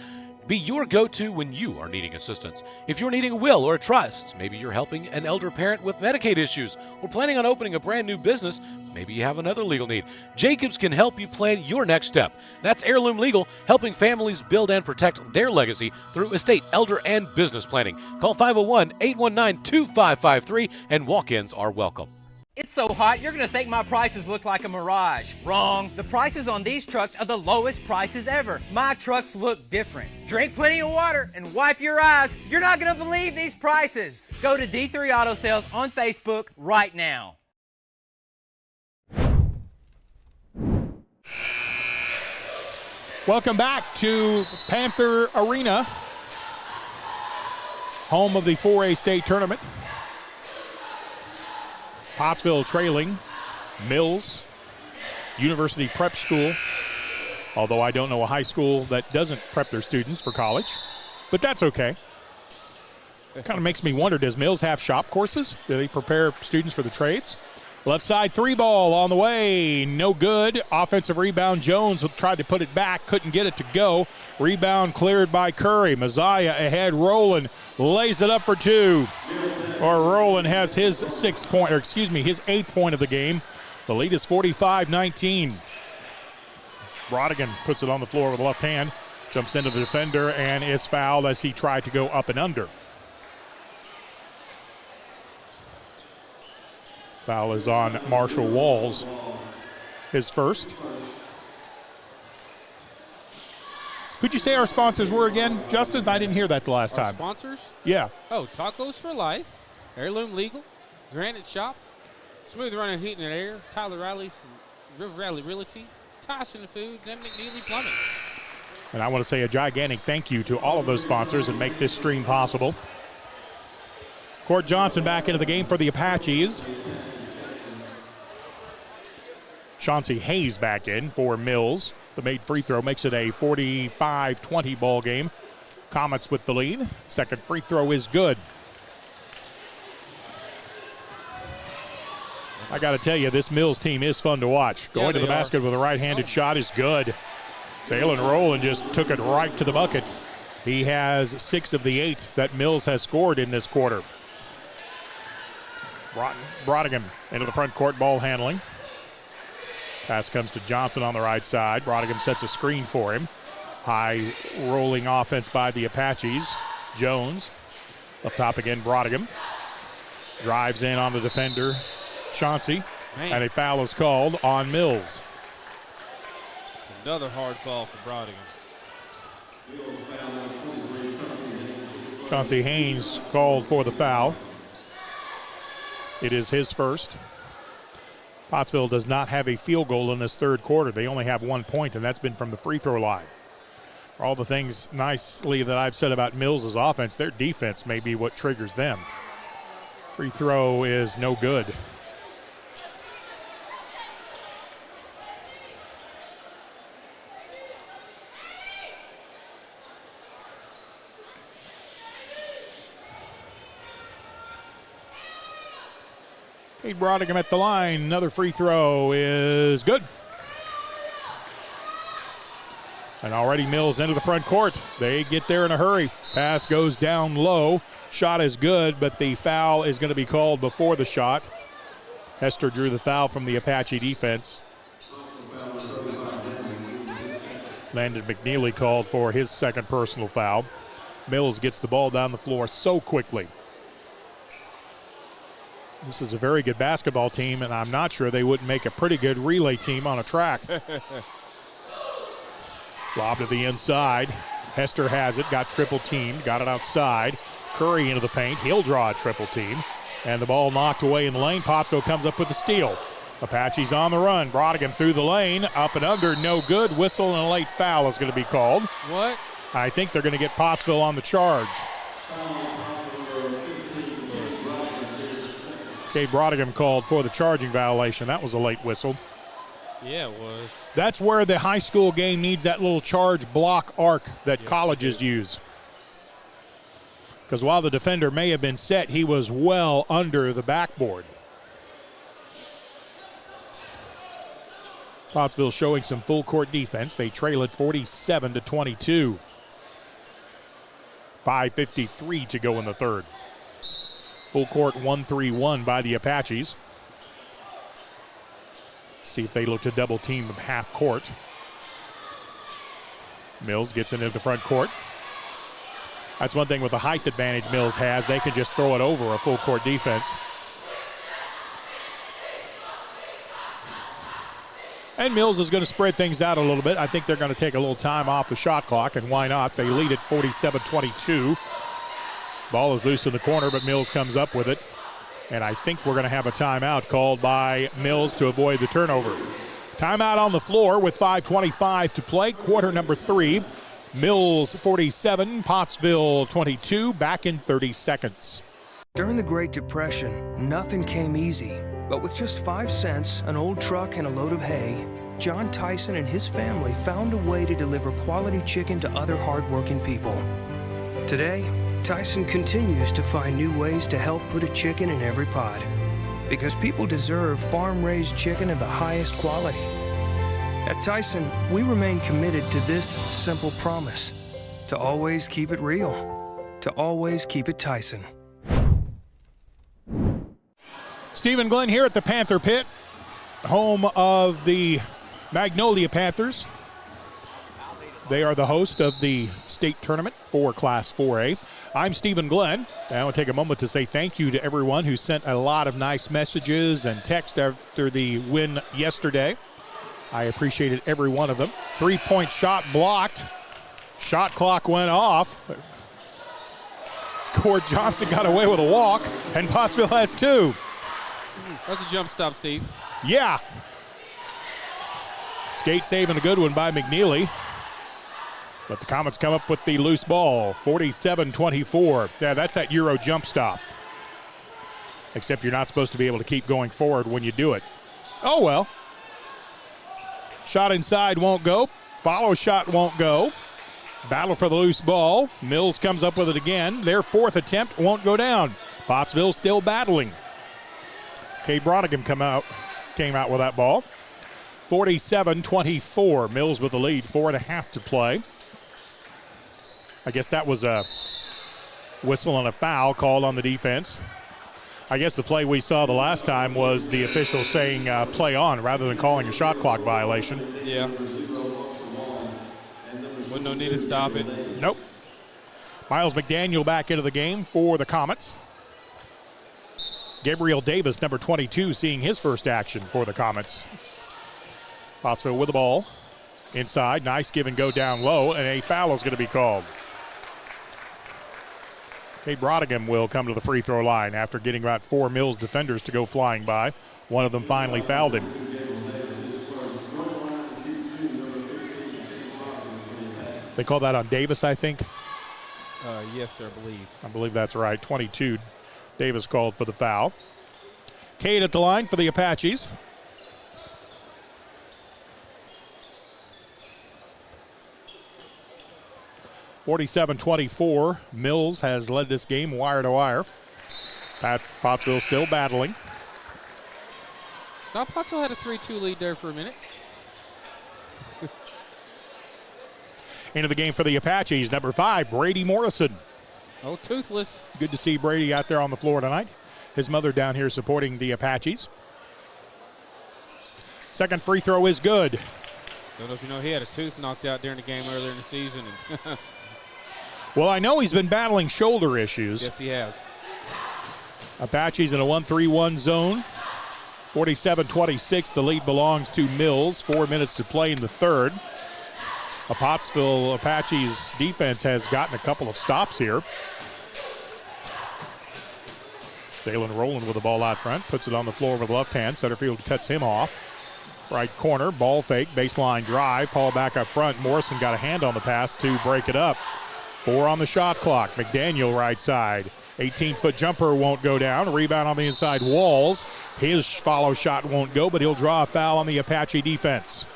be your go-to when you are needing assistance. If you're needing a will or a trust, maybe you're helping an elder parent with Medicaid issues, or planning on opening a brand new business, maybe you have another legal need. Jacobs can help you plan your next step. That's Heirloom Legal, helping families build and protect their legacy through estate, elder, and business planning. Call 501-819-2553, and walk-ins are welcome. It's so hot, you're going to think my prices look like a mirage. Wrong. The prices on these trucks are the lowest prices ever. My trucks look different. Drink plenty of water and wipe your eyes. You're not going to believe these prices. Go to D3 Auto Sales on Facebook right now. Welcome back to Panther Arena, home of the 4A state tournament. Pottsville trailing Mills University Prep School, although I don't know a high school that doesn't prep their students for college, but that's okay. It kind of makes me wonder, does Mills have shop courses? Do they prepare students for the trades? Left side 3 ball on the way, no good. Offensive rebound, Jones tried to put it back, couldn't get it to go. Rebound cleared by Curry. Messiah ahead, Rowland lays it up for 2. Or Rowland has his 8th point of the game. The lead is 45-19. Brodigan puts it on the floor with the left hand, jumps into the defender, and is fouled as he tried to go up and under. Foul is on Marshall Walls, his first. Who'd you say our sponsors were again, Justin? I didn't hear that the last time. Sponsors? Yeah. Oh, Tacos for Life, Heirloom Legal, Granite Shop, Smooth Running Heating and Air, Tyler Riley from River Valley Realty, Tyson Foods, and McNeely Plumbing. And I want to say a gigantic thank you to all of those sponsors that make this stream possible. Court Johnson back into the game for the Apaches. Chauncey Hayes back in for Mills. The made free throw makes it a 45-20 ball game. Comets with the lead. Second free throw is good. I got to tell you, this Mills team is fun to watch. Going to the basket with a right-handed shot is good. Jalen Rowland just took it right to the bucket. He has 6 of the 8 that Mills has scored in this quarter. Brodigan into the front court, ball handling. Pass comes to Johnson on the right side. Brodigan sets a screen for him. High rolling offense by the Apaches. Jones up top again, Brodigan. Drives in on the defender, Chauncey. And a foul is called on Mills. Another hard fall for Brodigan. Chauncey Haynes called for the foul. It is his first. Pottsville does not have a field goal in this third quarter. They only have 1 point, and that's been from the free throw line. For all the things nicely that I've said about Mills' offense, their defense may be what triggers them. Free throw is no good. Cade Brodigan at the line. Another free throw is good. And already Mills into the front court. They get there in a hurry. Pass goes down low. Shot is good, but the foul is going to be called before the shot. Hester drew the foul from the Apache defense. Landon McNeely called for his second personal foul. Mills gets the ball down the floor so quickly. This is a very good basketball team, and I'm not sure they wouldn't make a pretty good relay team on a track. Lob to the inside. Hester has it, got triple teamed, got it outside. Curry into the paint. He'll draw a triple team. And the ball knocked away in the lane. Pottsville comes up with the steal. Apache's on the run. Brodigan through the lane. Up and under, no good. Whistle and a late foul is going to be called. What? I think they're going to get Pottsville on the charge. Cade Brodigan called for the charging violation. That was a late whistle. Yeah, it was. That's where the high school game needs that little charge block arc that colleges use. Because while the defender may have been set, he was well under the backboard. Pottsville showing some full court defense. They trail it 47-22. 5:53 to go in the third. Full court 1-3-1 by the Apaches. See if they look to double team them half court. Mills gets into the front court. That's one thing with the height advantage Mills has. They can just throw it over a full court defense. And Mills is going to spread things out a little bit. I think they're going to take a little time off the shot clock, and why not? They lead at 47-22. Ball is loose in the corner, but Mills comes up with it. And I think we're going to have a timeout called by Mills to avoid the turnover. Timeout on the floor with 5:25 to play. Quarter number 3. Mills 47, Pottsville 22. Back in 30 seconds. During the Great Depression, nothing came easy. But with just 5 cents, an old truck, and a load of hay, John Tyson and his family found a way to deliver quality chicken to other hardworking people. Today, Tyson continues to find new ways to help put a chicken in every pot. Because people deserve farm-raised chicken of the highest quality. At Tyson, we remain committed to this simple promise: to always keep it real, to always keep it Tyson. Stephen Glenn here at the Panther Pit, home of the Magnolia Panthers. They are the host of the state tournament for Class 4A. I'm Stephen Glenn, and I want to take a moment to say thank you to everyone who sent a lot of nice messages and text after the win yesterday. I appreciated every one of them. 3-point shot blocked. Shot clock went off. Cord Johnson got away with a walk, and Pottsville has 2. That's a jump stop, Steve. Yeah. Skate saving a good one by McNeely. But the Comets come up with the loose ball, 47-24. Yeah, that's that Euro jump stop. Except you're not supposed to be able to keep going forward when you do it. Oh, well. Shot inside won't go. Follow shot won't go. Battle for the loose ball. Mills comes up with it again. Their 4th attempt won't go down. Pottsville still battling. Cade Brodigan came out with that ball. 47-24. Mills with the lead, 4.5 to play. I guess that was a whistle and a foul called on the defense. I guess the play we saw the last time was the official saying play on rather than calling a shot clock violation. Yeah. Wasn't no need to stop it. Nope. Miles McDaniel back into the game for the Comets. Gabriel Davis, number 22, seeing his first action for the Comets. Pottsville with the ball. Inside, nice give and go down low, and a foul is going to be called. Cade Brodigan will come to the free throw line after getting about 4 Mills defenders to go flying by. One of them finally fouled him. They call that on Davis, I think. Yes, sir, I believe that's right. 22, Davis called for the foul. Cade at the line for the Apaches. (47-24). Mills has led this game wire to wire. Pottsville still battling. Now, Pottsville had a 3-2 lead there for a minute. Into the game for the Apaches, number 5, Brady Morrison. Oh, toothless. Good to see Brady out there on the floor tonight. His mother down here supporting the Apaches. Second free throw is good. Don't know if you know, he had a tooth knocked out during the game earlier in the season. And well, I know he's been battling shoulder issues. yes, he has. Apaches in a 1-3-1 zone. 47-26, the lead belongs to Mills. 4 minutes to play in the third. A Pottsville Apaches defense has gotten a couple of stops here. Jalen Rowland with the ball out front, puts it on the floor with the left hand. Setterfield cuts him off. Right corner, ball fake, baseline drive. Paul back up front. Morrison got a hand on the pass to break it up. 4 on the shot clock. McDaniel right side. 18-foot jumper won't go down. Rebound on the inside walls. His follow shot won't go, but he'll draw a foul on the Apache defense.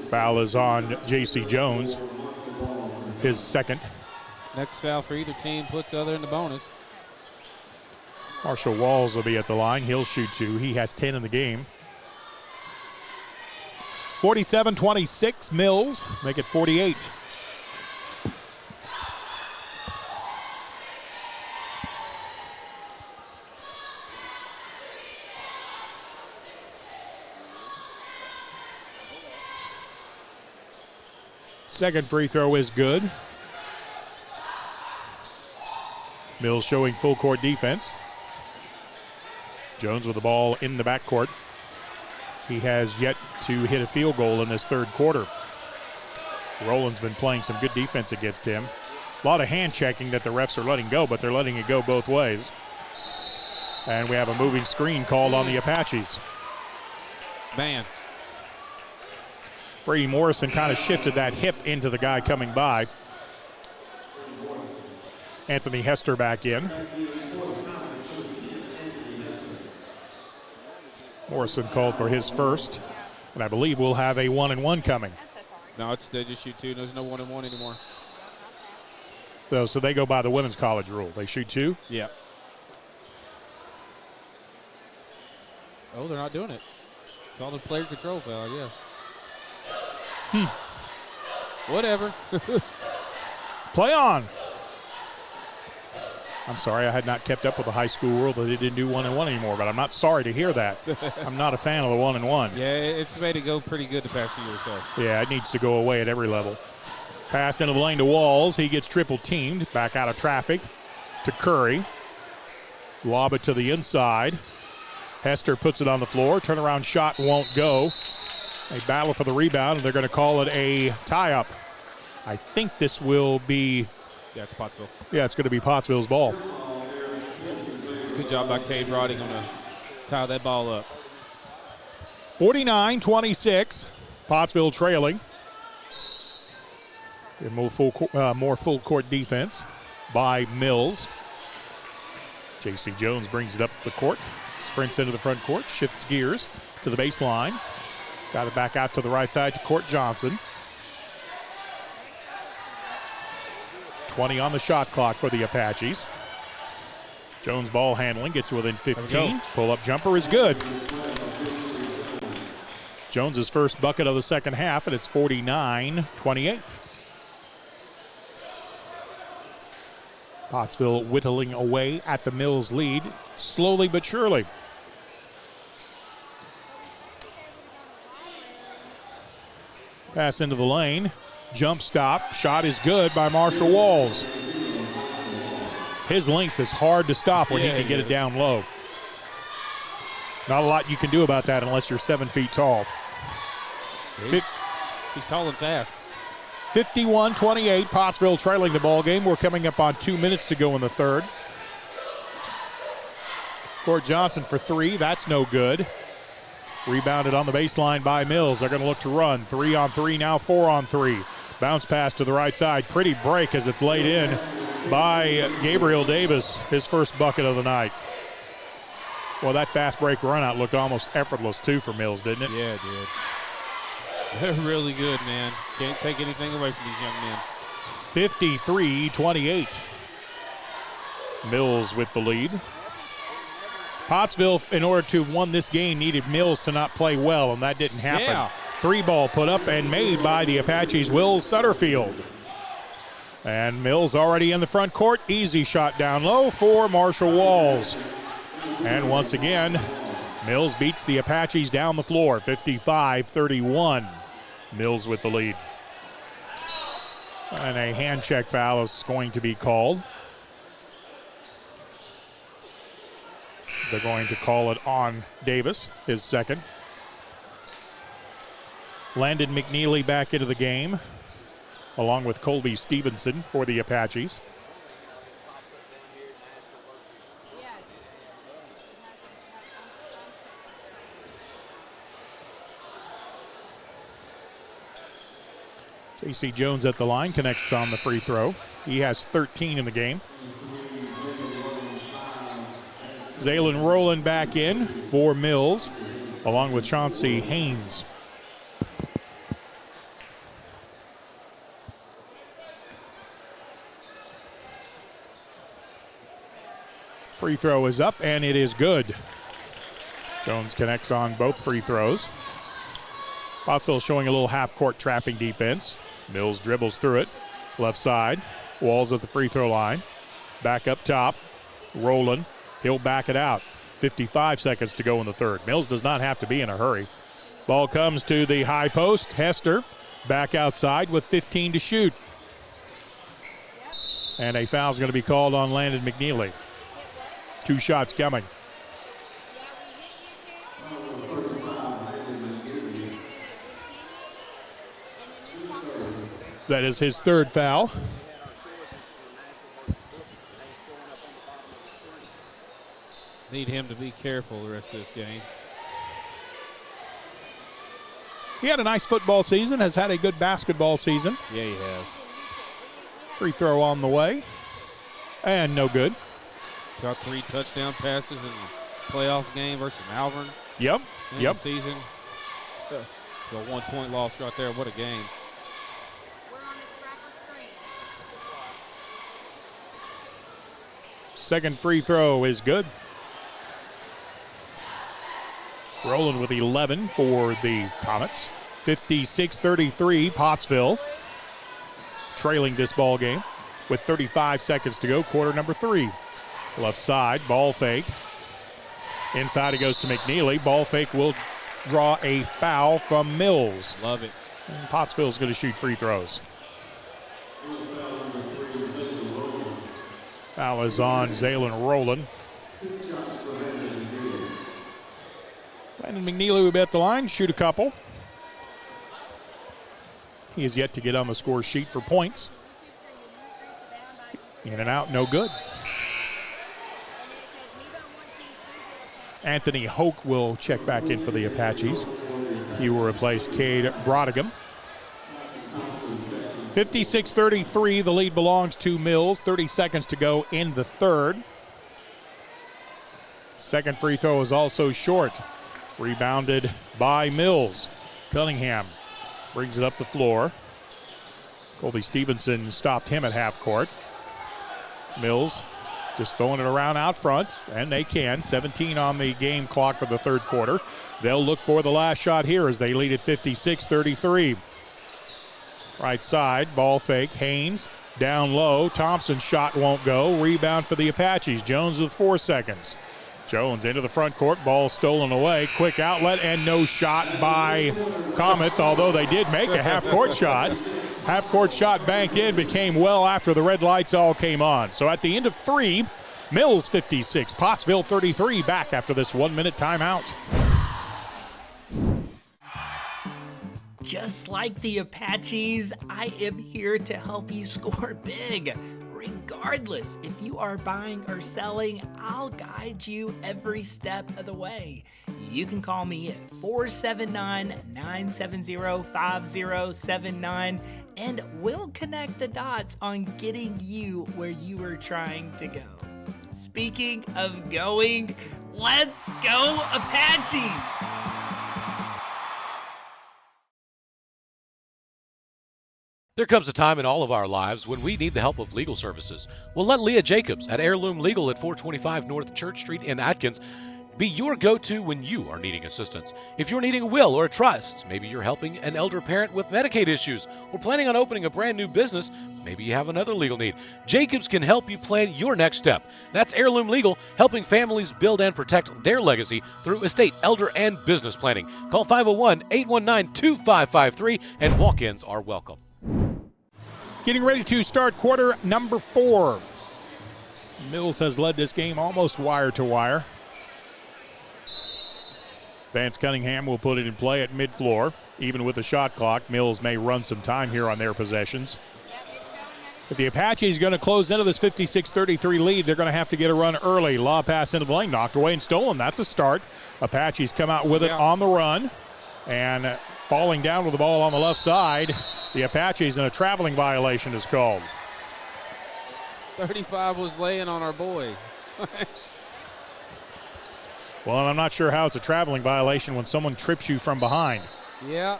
Foul is on J.C. Jones, his second. Next foul for either team puts the other in the bonus. Marshall Walls will be at the line. He'll shoot 2. He has 10 in the game. 47-26, Mills make it 48. Second free throw is good. Mills showing full court defense. Jones with the ball in the backcourt. He has yet to hit a field goal in this third quarter. Rowland's been playing some good defense against him. A lot of hand checking that the refs are letting go, but they're letting it go both ways. And we have a moving screen called on the Apaches. Man. Brady Morrison kind of shifted that hip into the guy coming by. Anthony Hester back in. Morrison called for his first, and I believe we'll have a 1-and-1 coming. No, they just shoot 2. There's no 1-and-1 anymore. So they go by the women's college rule. They shoot 2? Yeah. Oh, they're not doing it. It's all the player control foul, I guess. Whatever. Play on. I'm sorry, I had not kept up with the high school rule that they didn't do 1-and-1 anymore, but I'm not sorry to hear that. I'm not a fan of the 1-and-1. Yeah, it's made it go pretty good the past few years. So. Yeah, it needs to go away at every level. Pass into the lane to Walls. He gets triple teamed. Back out of traffic to Curry. Lob it to the inside. Hester puts it on the floor. Turnaround shot won't go. A battle for the rebound, and they're going to call it a tie-up. I think this will be... Yeah, it's Pottsville. Yeah, it's going to be Pottsville's ball. Good job by Cade Roddy. Going to tie that ball up. 49-26. Pottsville trailing. More full court defense by Mills. J.C. Jones brings it up the court. Sprints into the front court. Shifts gears to the baseline. Got it back out to the right side to Court Johnson. 20 on the shot clock for the Apaches. Jones ball handling, gets within 15. Pull-up jumper is good. Jones's first bucket of the second half, and it's 49-28. Pottsville whittling away at the Mills lead, slowly but surely. Pass into the lane. Jump stop. Shot is good by Marshall Walls. His length is hard to stop when he can get it down low. Not a lot you can do about that unless you're 7 feet tall. He's tall and fast. 51-28, Pottsville trailing the ball game. We're coming up on 2 minutes to go in the third. Court Johnson for three. That's no good. Rebounded on the baseline by Mills. They're going to look to run. 3-on-3, now 4-on-3. Bounce pass to the right side. Pretty break as it's laid in by Gabriel Davis, his first bucket of the night. Well, that fast break run out looked almost effortless, too, for Mills, didn't it? Yeah, it did. They're really good, man. Can't take anything away from these young men. 53-28. Mills with the lead. Pottsville, in order to win this game, needed Mills to not play well, and that didn't happen. Yeah. Three ball put up and made by the Apaches' Will Sutterfield. And Mills already in the front court. Easy shot down low for Marshall Walls. And once again, Mills beats the Apaches down the floor, 55-31. Mills with the lead. And a hand check foul is going to be called. They're going to call it on Davis, his second. Landon McNeely back into the game, along with Colby Stevenson for the Apaches. J.C. Jones at the line, connects on the free throw. He has 13 in the game. Zaylin Rowland back in for Mills, along with Chauncey Haynes. Free throw is up, and it is good. Jones connects on both free throws. Pottsville showing a little half-court trapping defense. Mills dribbles through it. Left side. Walls at the free throw line. Back up top. Rowland. He'll back it out. 55 seconds to go in the third. Mills does not have to be in a hurry. Ball comes to the high post. Hester back outside with 15 to shoot. And a foul's going to be called on Landon McNeely. 2 shots coming. That is his third foul. Need him to be careful the rest of this game. He had a nice football season, has had a good basketball season. Yeah, he has. Free throw on the way. And no good. Got 3 touchdown passes in the playoff game versus Malvern. Yep. In the season. The 1-point loss right there. What a game. Second free throw is good. Rowland with 11 for the Comets. 56-33, Pottsville trailing this ball game with 35 seconds to go, quarter number 3. Left side, ball fake. Inside it goes to McNeely. Ball fake will draw a foul from Mills. Love it. And Pottsville's going to shoot free throws. Foul is on Zaylin Rowland. And McNeely will be at the line, shoot a couple. He is yet to get on the score sheet for points. In and out, no good. Anthony Hoke will check back in for the Apaches. He will replace Cade Brodigam. 56-33, the lead belongs to Mills. 30 seconds to go in the third. Second free throw is also short. Rebounded by Mills. Cunningham brings it up the floor. Colby Stevenson stopped him at half court. Mills just throwing it around out front, and they can. 17 on the game clock for the third quarter. They'll look for the last shot here as they lead at 56-33. Right side, ball fake, Haynes down low. Thompson's shot won't go. Rebound for the Apaches. Jones with 4 seconds. Jones into the front court, ball stolen away. Quick outlet and no shot by Comets, although they did make a half-court shot. Half-court shot banked in, but came well after the red lights all came on. So at the end of 3, Mills 56, Pottsville 33, back after this 1-minute timeout. Just like the Apaches, I am here to help you score big. Regardless if you are buying or selling, I'll guide you every step of the way. You can call me at 479-970-5079 and we'll connect the dots on getting you where you are trying to go. Speaking of going, let's go Apaches! There comes a time in all of our lives when we need the help of legal services. Well, let Leah Jacobs at Heirloom Legal at 425 North Church Street in Atkins be your go-to when you are needing assistance. If you're needing a will or a trust, maybe you're helping an elder parent with Medicaid issues, or planning on opening a brand new business, maybe you have another legal need. Jacobs can help you plan your next step. That's Heirloom Legal, helping families build and protect their legacy through estate, elder, and business planning. Call 501-819-2553, and walk-ins are welcome. Getting ready to start quarter number 4. Mills has led this game almost wire to wire. Vance Cunningham will put it in play at mid-floor. Even with the shot clock, Mills may run some time here on their possessions. If the Apaches going to close into this 56-33 lead, they're going to have to get a run early. Law pass into the lane, knocked away and stolen. That's a start. Apaches come out with it on the run. And falling down with the ball on the left side, the Apaches, and a traveling violation is called. 35 was laying on our boy. Well, I'm not sure how it's a traveling violation when someone trips you from behind. Yeah.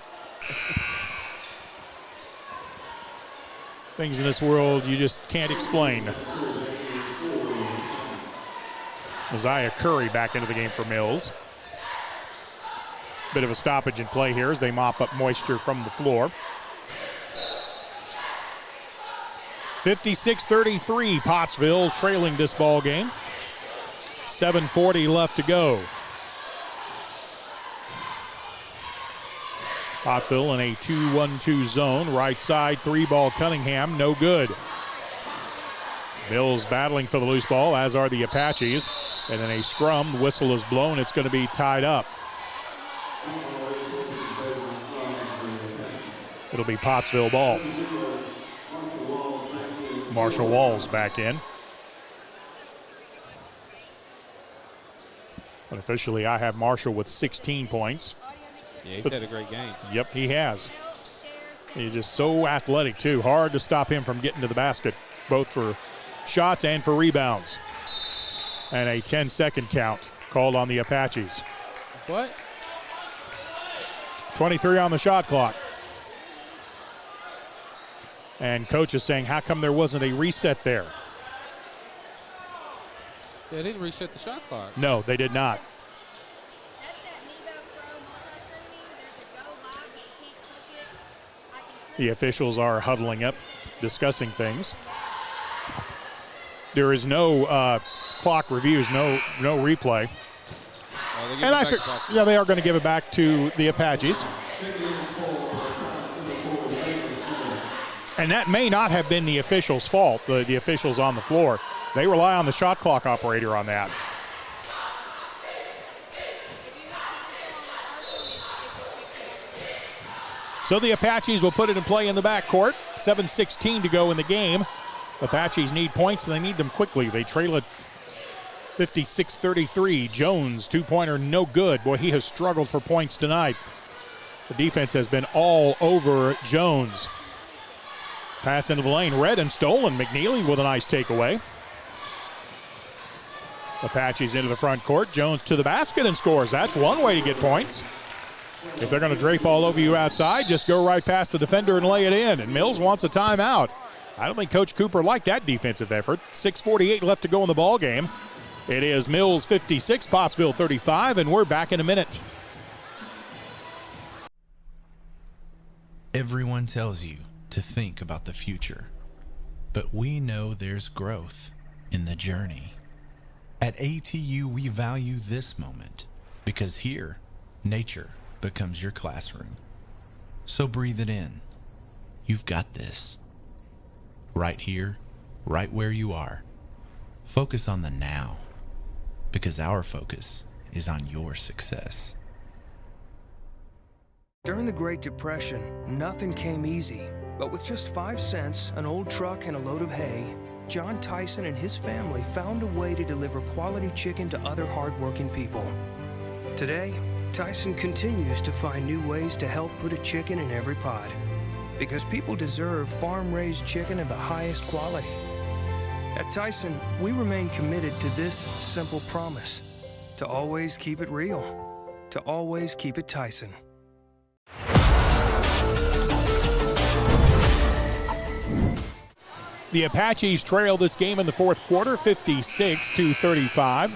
Things in this world you just can't explain. Mosiah Curry back into the game for Mills. Bit of a stoppage in play here as they mop up moisture from the floor. 56-33, Pottsville trailing this ball game. 7:40 left to go. Pottsville in a 2-1-2 zone. Right side, 3-ball Cunningham, no good. Mills battling for the loose ball, as are the Apaches. And in a scrum, the whistle is blown. It's going to be tied up. It'll be Pottsville ball. Marshall Walls back in. But officially, I have Marshall with 16 points. Yeah, he's had a great game. Yep, he has. He's just so athletic, too. Hard to stop him from getting to the basket, both for shots and for rebounds. And a 10-second count called on the Apaches. What? 23 on the shot clock. And coach is saying, how come there wasn't a reset there? They didn't reset the shot clock. No, they did not. The officials are huddling up, discussing things. There is no clock reviews, no replay. And they are going to give it back to the Apaches. And that may not have been the officials' fault, the officials on the floor. They rely on the shot clock operator on that. So the Apaches will put it in play in the backcourt. 7:16 to go in the game. Apaches need points, and they need them quickly. They trail it 56-33. Jones, two-pointer, no good. Boy, he has struggled for points tonight. The defense has been all over Jones. Pass into the lane, read and stolen. McNeely with a nice takeaway. Apaches into the front court. Jones to the basket and scores. That's one way to get points. If they're going to drape all over you outside, just go right past the defender and lay it in. And Mills wants a timeout. I don't think Coach Cooper liked that defensive effort. 6:48 left to go in the ball game. It is Mills 56, Pottsville 35, and we're back in a minute. Everyone tells you to think about the future, but we know there's growth in the journey. At ATU, we value this moment because here, nature becomes your classroom. So breathe it in. You've got this. Right here, right where you are. Focus on the now, because our focus is on your success. During the Great Depression, nothing came easy. But with just 5 cents, an old truck, and a load of hay, John Tyson and his family found a way to deliver quality chicken to other hardworking people. Today, Tyson continues to find new ways to help put a chicken in every pot. Because people deserve farm-raised chicken of the highest quality. At Tyson, we remain committed to this simple promise: to always keep it real, to always keep it Tyson. The Apaches trail this game in the fourth quarter, 56-35.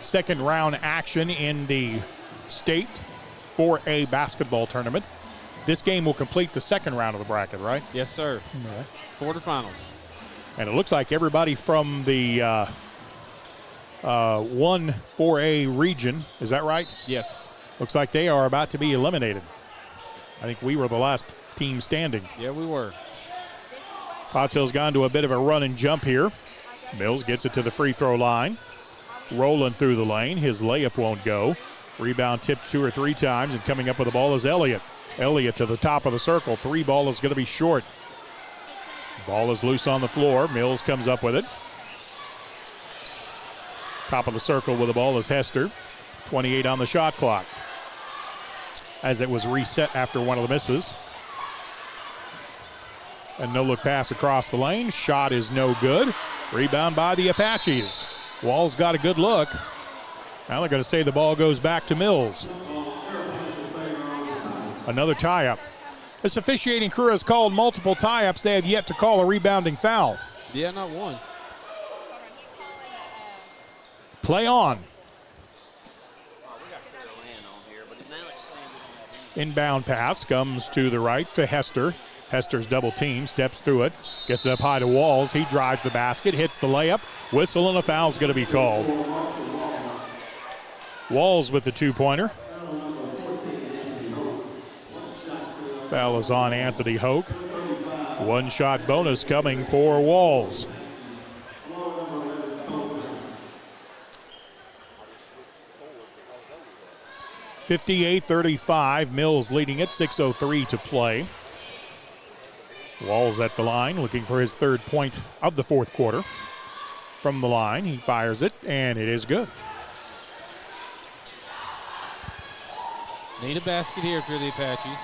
Second round action in the state 4A basketball tournament. This game will complete the second round of the bracket, right? Yes, sir. Okay. Quarterfinals. And it looks like everybody from the 1 4A region, is that right? Yes. Looks like they are about to be eliminated. I think we were the last team standing. Yeah, we were. Pottsville's gone to a bit of a run and jump here. Mills gets it to the free throw line. Rolling through the lane. His layup won't go. Rebound tipped 2 or 3 times, and coming up with the ball is Elliott. Elliott to the top of the circle. 3 ball is going to be short. Ball is loose on the floor. Mills comes up with it. Top of the circle with the ball is Hester. 28 on the shot clock. As it was reset after one of the misses. A no-look pass across the lane. Shot is no good. Rebound by the Apaches. Wall's got a good look. Now they're going to say the ball goes back to Mills. Another tie-up. This officiating crew has called multiple tie-ups. They have yet to call a rebounding foul. Yeah, not one. Play on. Inbound pass comes to the right to Hester. Hester's double team, steps through it, gets it up high to Walls. He drives the basket, hits the layup. Whistle and a foul's going to be called. Walls with the 2-pointer. Foul is on Anthony Hoke. 1-shot bonus coming for Walls. (58-35). Mills leading it. 6:03 to play. Walls at the line, looking for his 3rd point of the fourth quarter. From the line, he fires it, and it is good. Need a basket here for the Apaches.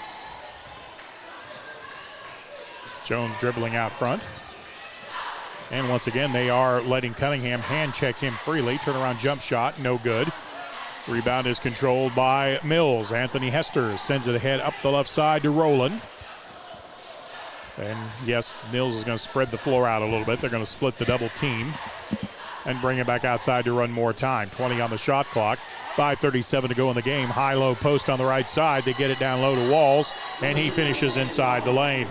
Jones dribbling out front. And once again, they are letting Cunningham hand check him freely. Turnaround jump shot, no good. Rebound is controlled by Mills. Anthony Hester sends it ahead up the left side to Rowland. And yes, Mills is going to spread the floor out a little bit. They're going to split the double team and bring it back outside to run more time. 20 on the shot clock. 5:37 to go in the game. High-low post on the right side. They get it down low to Walls, and he finishes inside the lane.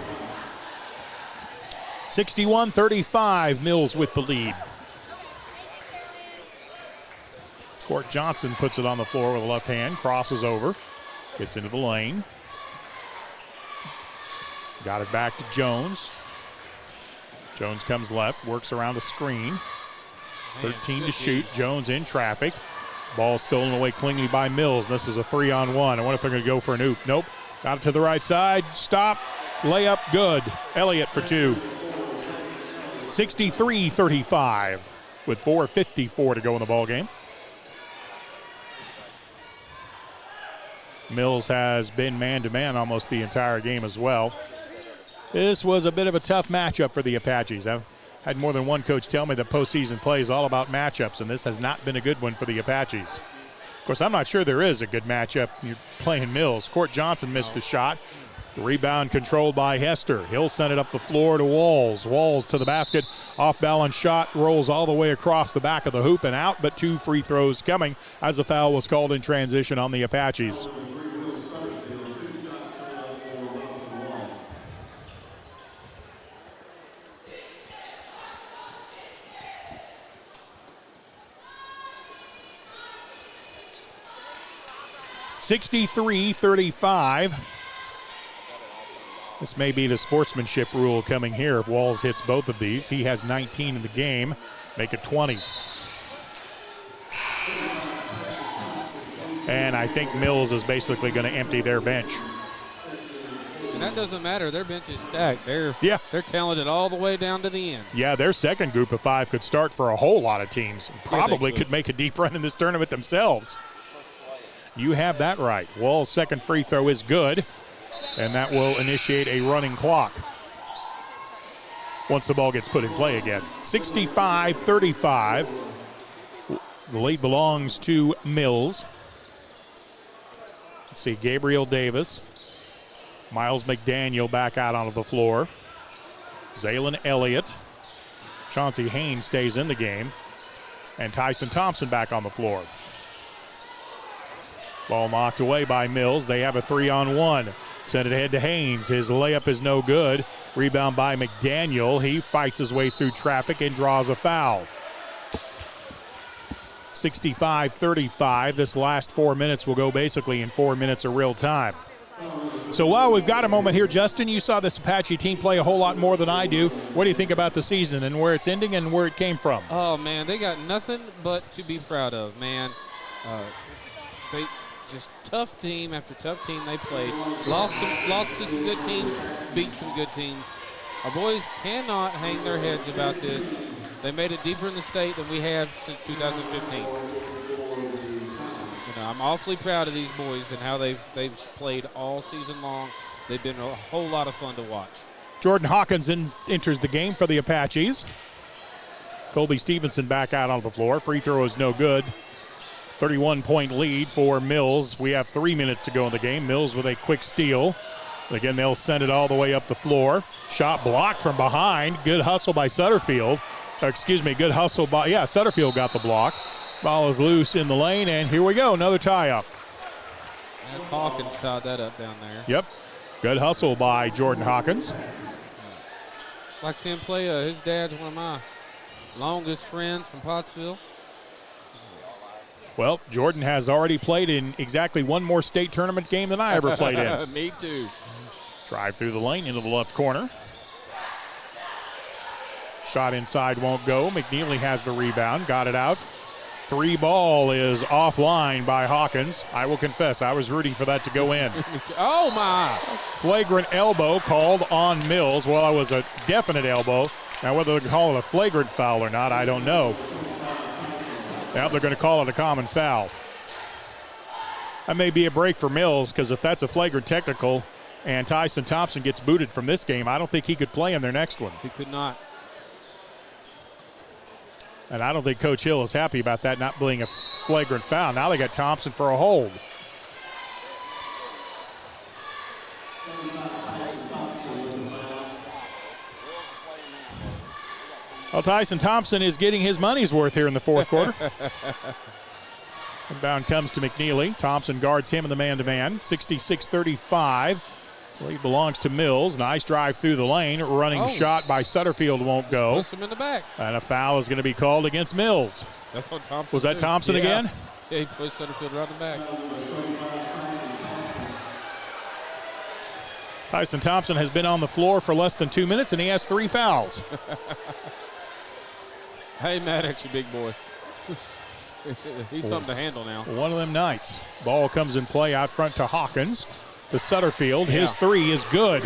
61-35, Mills with the lead. Court Johnson puts it on the floor with a left hand, crosses over, gets into the lane. Got it back to Jones. Jones comes left, works around the screen. 13 to shoot. Jones in traffic. Ball stolen away cleanly by Mills. This is a 3-on-1. I wonder if they're going to go for an oop. Nope. Got it to the right side. Stop. Layup good. Elliott for two. 63-35 with 4:54 to go in the ball game. Mills has been man-to-man almost the entire game as well. This was a bit of a tough matchup for the Apaches. I've had more than one coach tell me that postseason play is all about matchups, and this has not been a good one for the Apaches. Of course, I'm not sure there is a good matchup. You're playing Mills. Court Johnson missed the shot. The rebound controlled by Hester. He'll send it up the floor to Walls. Walls to the basket. Off-balance shot rolls all the way across the back of the hoop and out, but 2 free throws coming as a foul was called in transition on the Apaches. (63-35). This may be the sportsmanship rule coming here. If Walls hits both of these, he has 19 in the game. Make it 20. And I think Mills is basically going to empty their bench. And that doesn't matter. Their bench is stacked. They're talented all the way down to the end. Yeah, their second group of 5 could start for a whole lot of teams. Probably could make a deep run in this tournament themselves. You have that right. Wall's second free throw is good, and that will initiate a running clock once the ball gets put in play again. 65-35. The lead belongs to Mills. Let's see, Gabriel Davis. Miles McDaniel back out onto the floor. Zaylen Elliott. Chauncey Haynes stays in the game. And Tyson Thompson back on the floor. Ball knocked away by Mills. They have a 3-on-1. Send it ahead to Haynes. His layup is no good. Rebound by McDaniel. He fights his way through traffic and draws a foul. 65-35. This last 4 minutes will go basically in 4 minutes of real time. So while we've got a moment here, Justin, you saw this Apache team play a whole lot more than I do. What do you think about the season and where it's ending and where it came from? Oh, man, they got nothing but to be proud of, man. They just tough team after tough team they played. Lost to some good teams, beat some good teams. Our boys cannot hang their heads about this. They made it deeper in the state than we have since 2015. I'm awfully proud of these boys and how they've played all season long. They've been a whole lot of fun to watch. Jordan Hawkins enters the game for the Apaches. Colby Stevenson back out on the floor. Free throw is no good. 31-point lead for Mills. We have 3 minutes to go in the game. Mills with a quick steal. Again, they'll send it all the way up the floor. Shot blocked from behind. Good hustle by Sutterfield. Good hustle by, Sutterfield got the block. Ball is loose in the lane, and here we go, another tie-up. That's Hawkins tied that up down there. Yep. Good hustle by Jordan Hawkins. Like to see him play. His dad's one of my longest friends from Pottsville. Well, Jordan has already played in exactly one more state tournament game than I ever played in. Me too. Drive through the lane into the left corner. Shot inside won't go. McNeely has the rebound. Got it out. 3 ball is offline by Hawkins. I will confess, I was rooting for that to go in. Oh, my. Flagrant elbow called on Mills. Well, it was a definite elbow. Now, whether they call it a flagrant foul or not, I don't know. Now they're going to call it a common foul. That may be a break for Mills, because if that's a flagrant technical and Tyson Thompson gets booted from this game, I don't think he could play in their next one. He could not. And I don't think Coach Hill is happy about that not being a flagrant foul. Now they got Thompson for a hold. Well, Tyson Thompson is getting his money's worth here in the fourth quarter. Inbound comes to McNeely. Thompson guards him in the man-to-man. 66-35. Lead belongs to Mills. Nice drive through the lane. Running shot by Sutterfield won't go. Puts him in the back. And a foul is going to be called against Mills. That's what Thompson Was that Thompson again? Yeah, he pushed Sutterfield right in the back. Tyson Thompson has been on the floor for less than 2 minutes, and he has 3 fouls. Hey, Maddox, you big boy. He's something to handle now. One of them nights. Ball comes in play out front to Hawkins. to Sutterfield. Yeah. His three is good.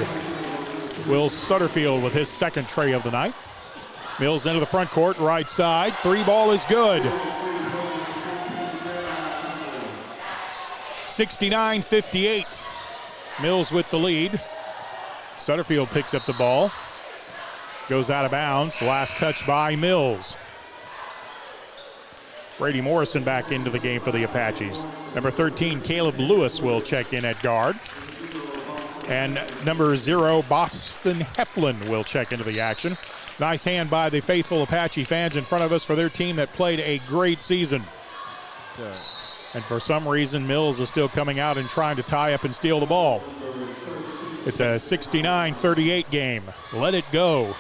Will Sutterfield with his second tray of the night. Mills into the front court, right side. Three ball is good. 69-58. Mills with the lead. Sutterfield picks up the ball. Goes out of bounds. Last touch by Mills. Brady Morrison back into the game for the Apaches. Number 13, Caleb Lewis will check in at guard. And number 0, Boston Heflin will check into the action. Nice hand by the faithful Apache fans in front of us for their team that played a great season. Good. And for some reason, Mills is still coming out and trying to tie up and steal the ball. It's a 69-38 game. Let it go.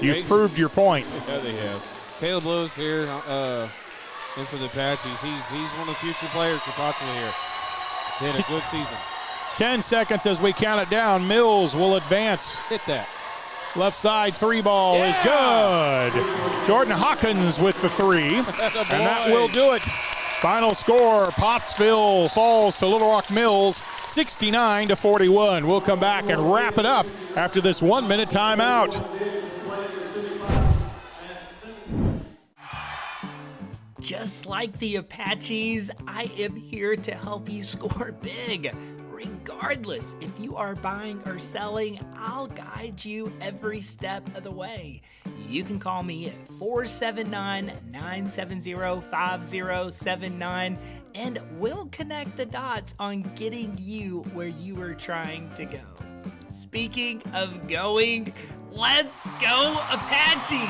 You've proved your point. Yeah, they have. Caleb Lewis here in for the Apaches. He's one of the future players for Pottsville here. He had a good season. 10 seconds as we count it down. Mills will advance. Hit that. Left side three ball is good. Jordan Hawkins with the three. And that will do it. Final score, Pottsville falls to Little Rock Mills 69-41. We'll come back and wrap it up after this 1 minute timeout. Just like the Apaches, I am here to help you score big. Regardless, if you are buying or selling, I'll guide you every step of the way. You can call me at 479-970-5079 and we'll connect the dots on getting you where you are trying to go. Speaking of going, let's go Apaches!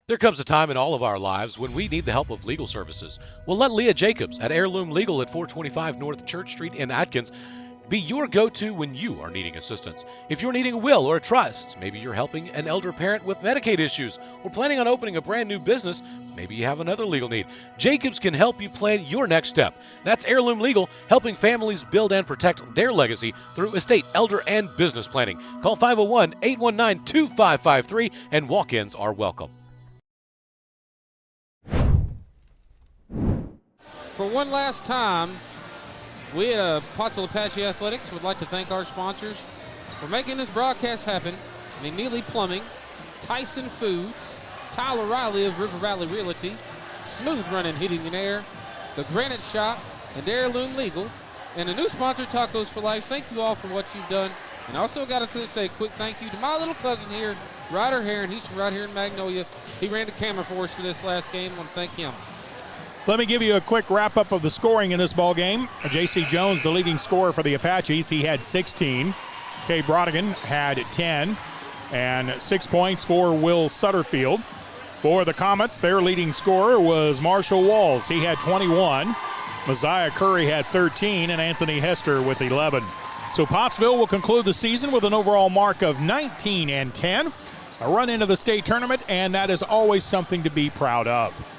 There comes a time in all of our lives when we need the help of legal services. Well, let Leah Jacobs at Heirloom Legal at 425 North Church Street in Atkins be your go-to when you are needing assistance. If you're needing a will or a trust, maybe you're helping an elder parent with Medicaid issues, or planning on opening a brand new business, maybe you have another legal need. Jacobs can help you plan your next step. That's Heirloom Legal, helping families build and protect their legacy through estate, elder, and business planning. Call 501-819-2553 and walk-ins are welcome. For one last time, we at Pottsville Apache Athletics would like to thank our sponsors for making this broadcast happen. McNeely Plumbing, Tyson Foods, Tyler Riley of River Valley Realty, Smooth Running Heating and Air, The Granite Shop, and Heirloom Legal, and the new sponsor, Tacos for Life. Thank you all for what you've done. And also got to say a quick thank you to my little cousin here, Ryder Heron. He's from right here in Magnolia. He ran the camera for us for this last game. I want to thank him. Let me give you a quick wrap-up of the scoring in this ball game. J.C. Jones, the leading scorer for the Apaches. He had 16. Kay Brodigan had 10. And 6 points for Will Sutterfield. For the Comets, their leading scorer was Marshall Walls. He had 21. Messiah Curry had 13. And Anthony Hester with 11. So Pottsville will conclude the season with an overall mark of 19-10. A run into the state tournament, and that is always something to be proud of.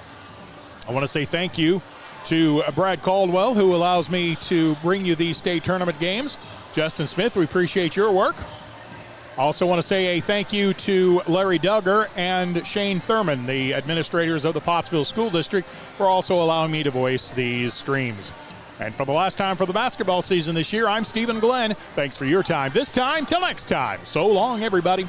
I want to say thank you to Brad Caldwell, who allows me to bring you these state tournament games. Justin Smith, we appreciate your work. I also want to say a thank you to Larry Duggar and Shane Thurman, the administrators of the Pottsville School District, for also allowing me to voice these streams. And for the last time for the basketball season this year, I'm Stephen Glenn. Thanks for your time this time. Till next time. So long, everybody.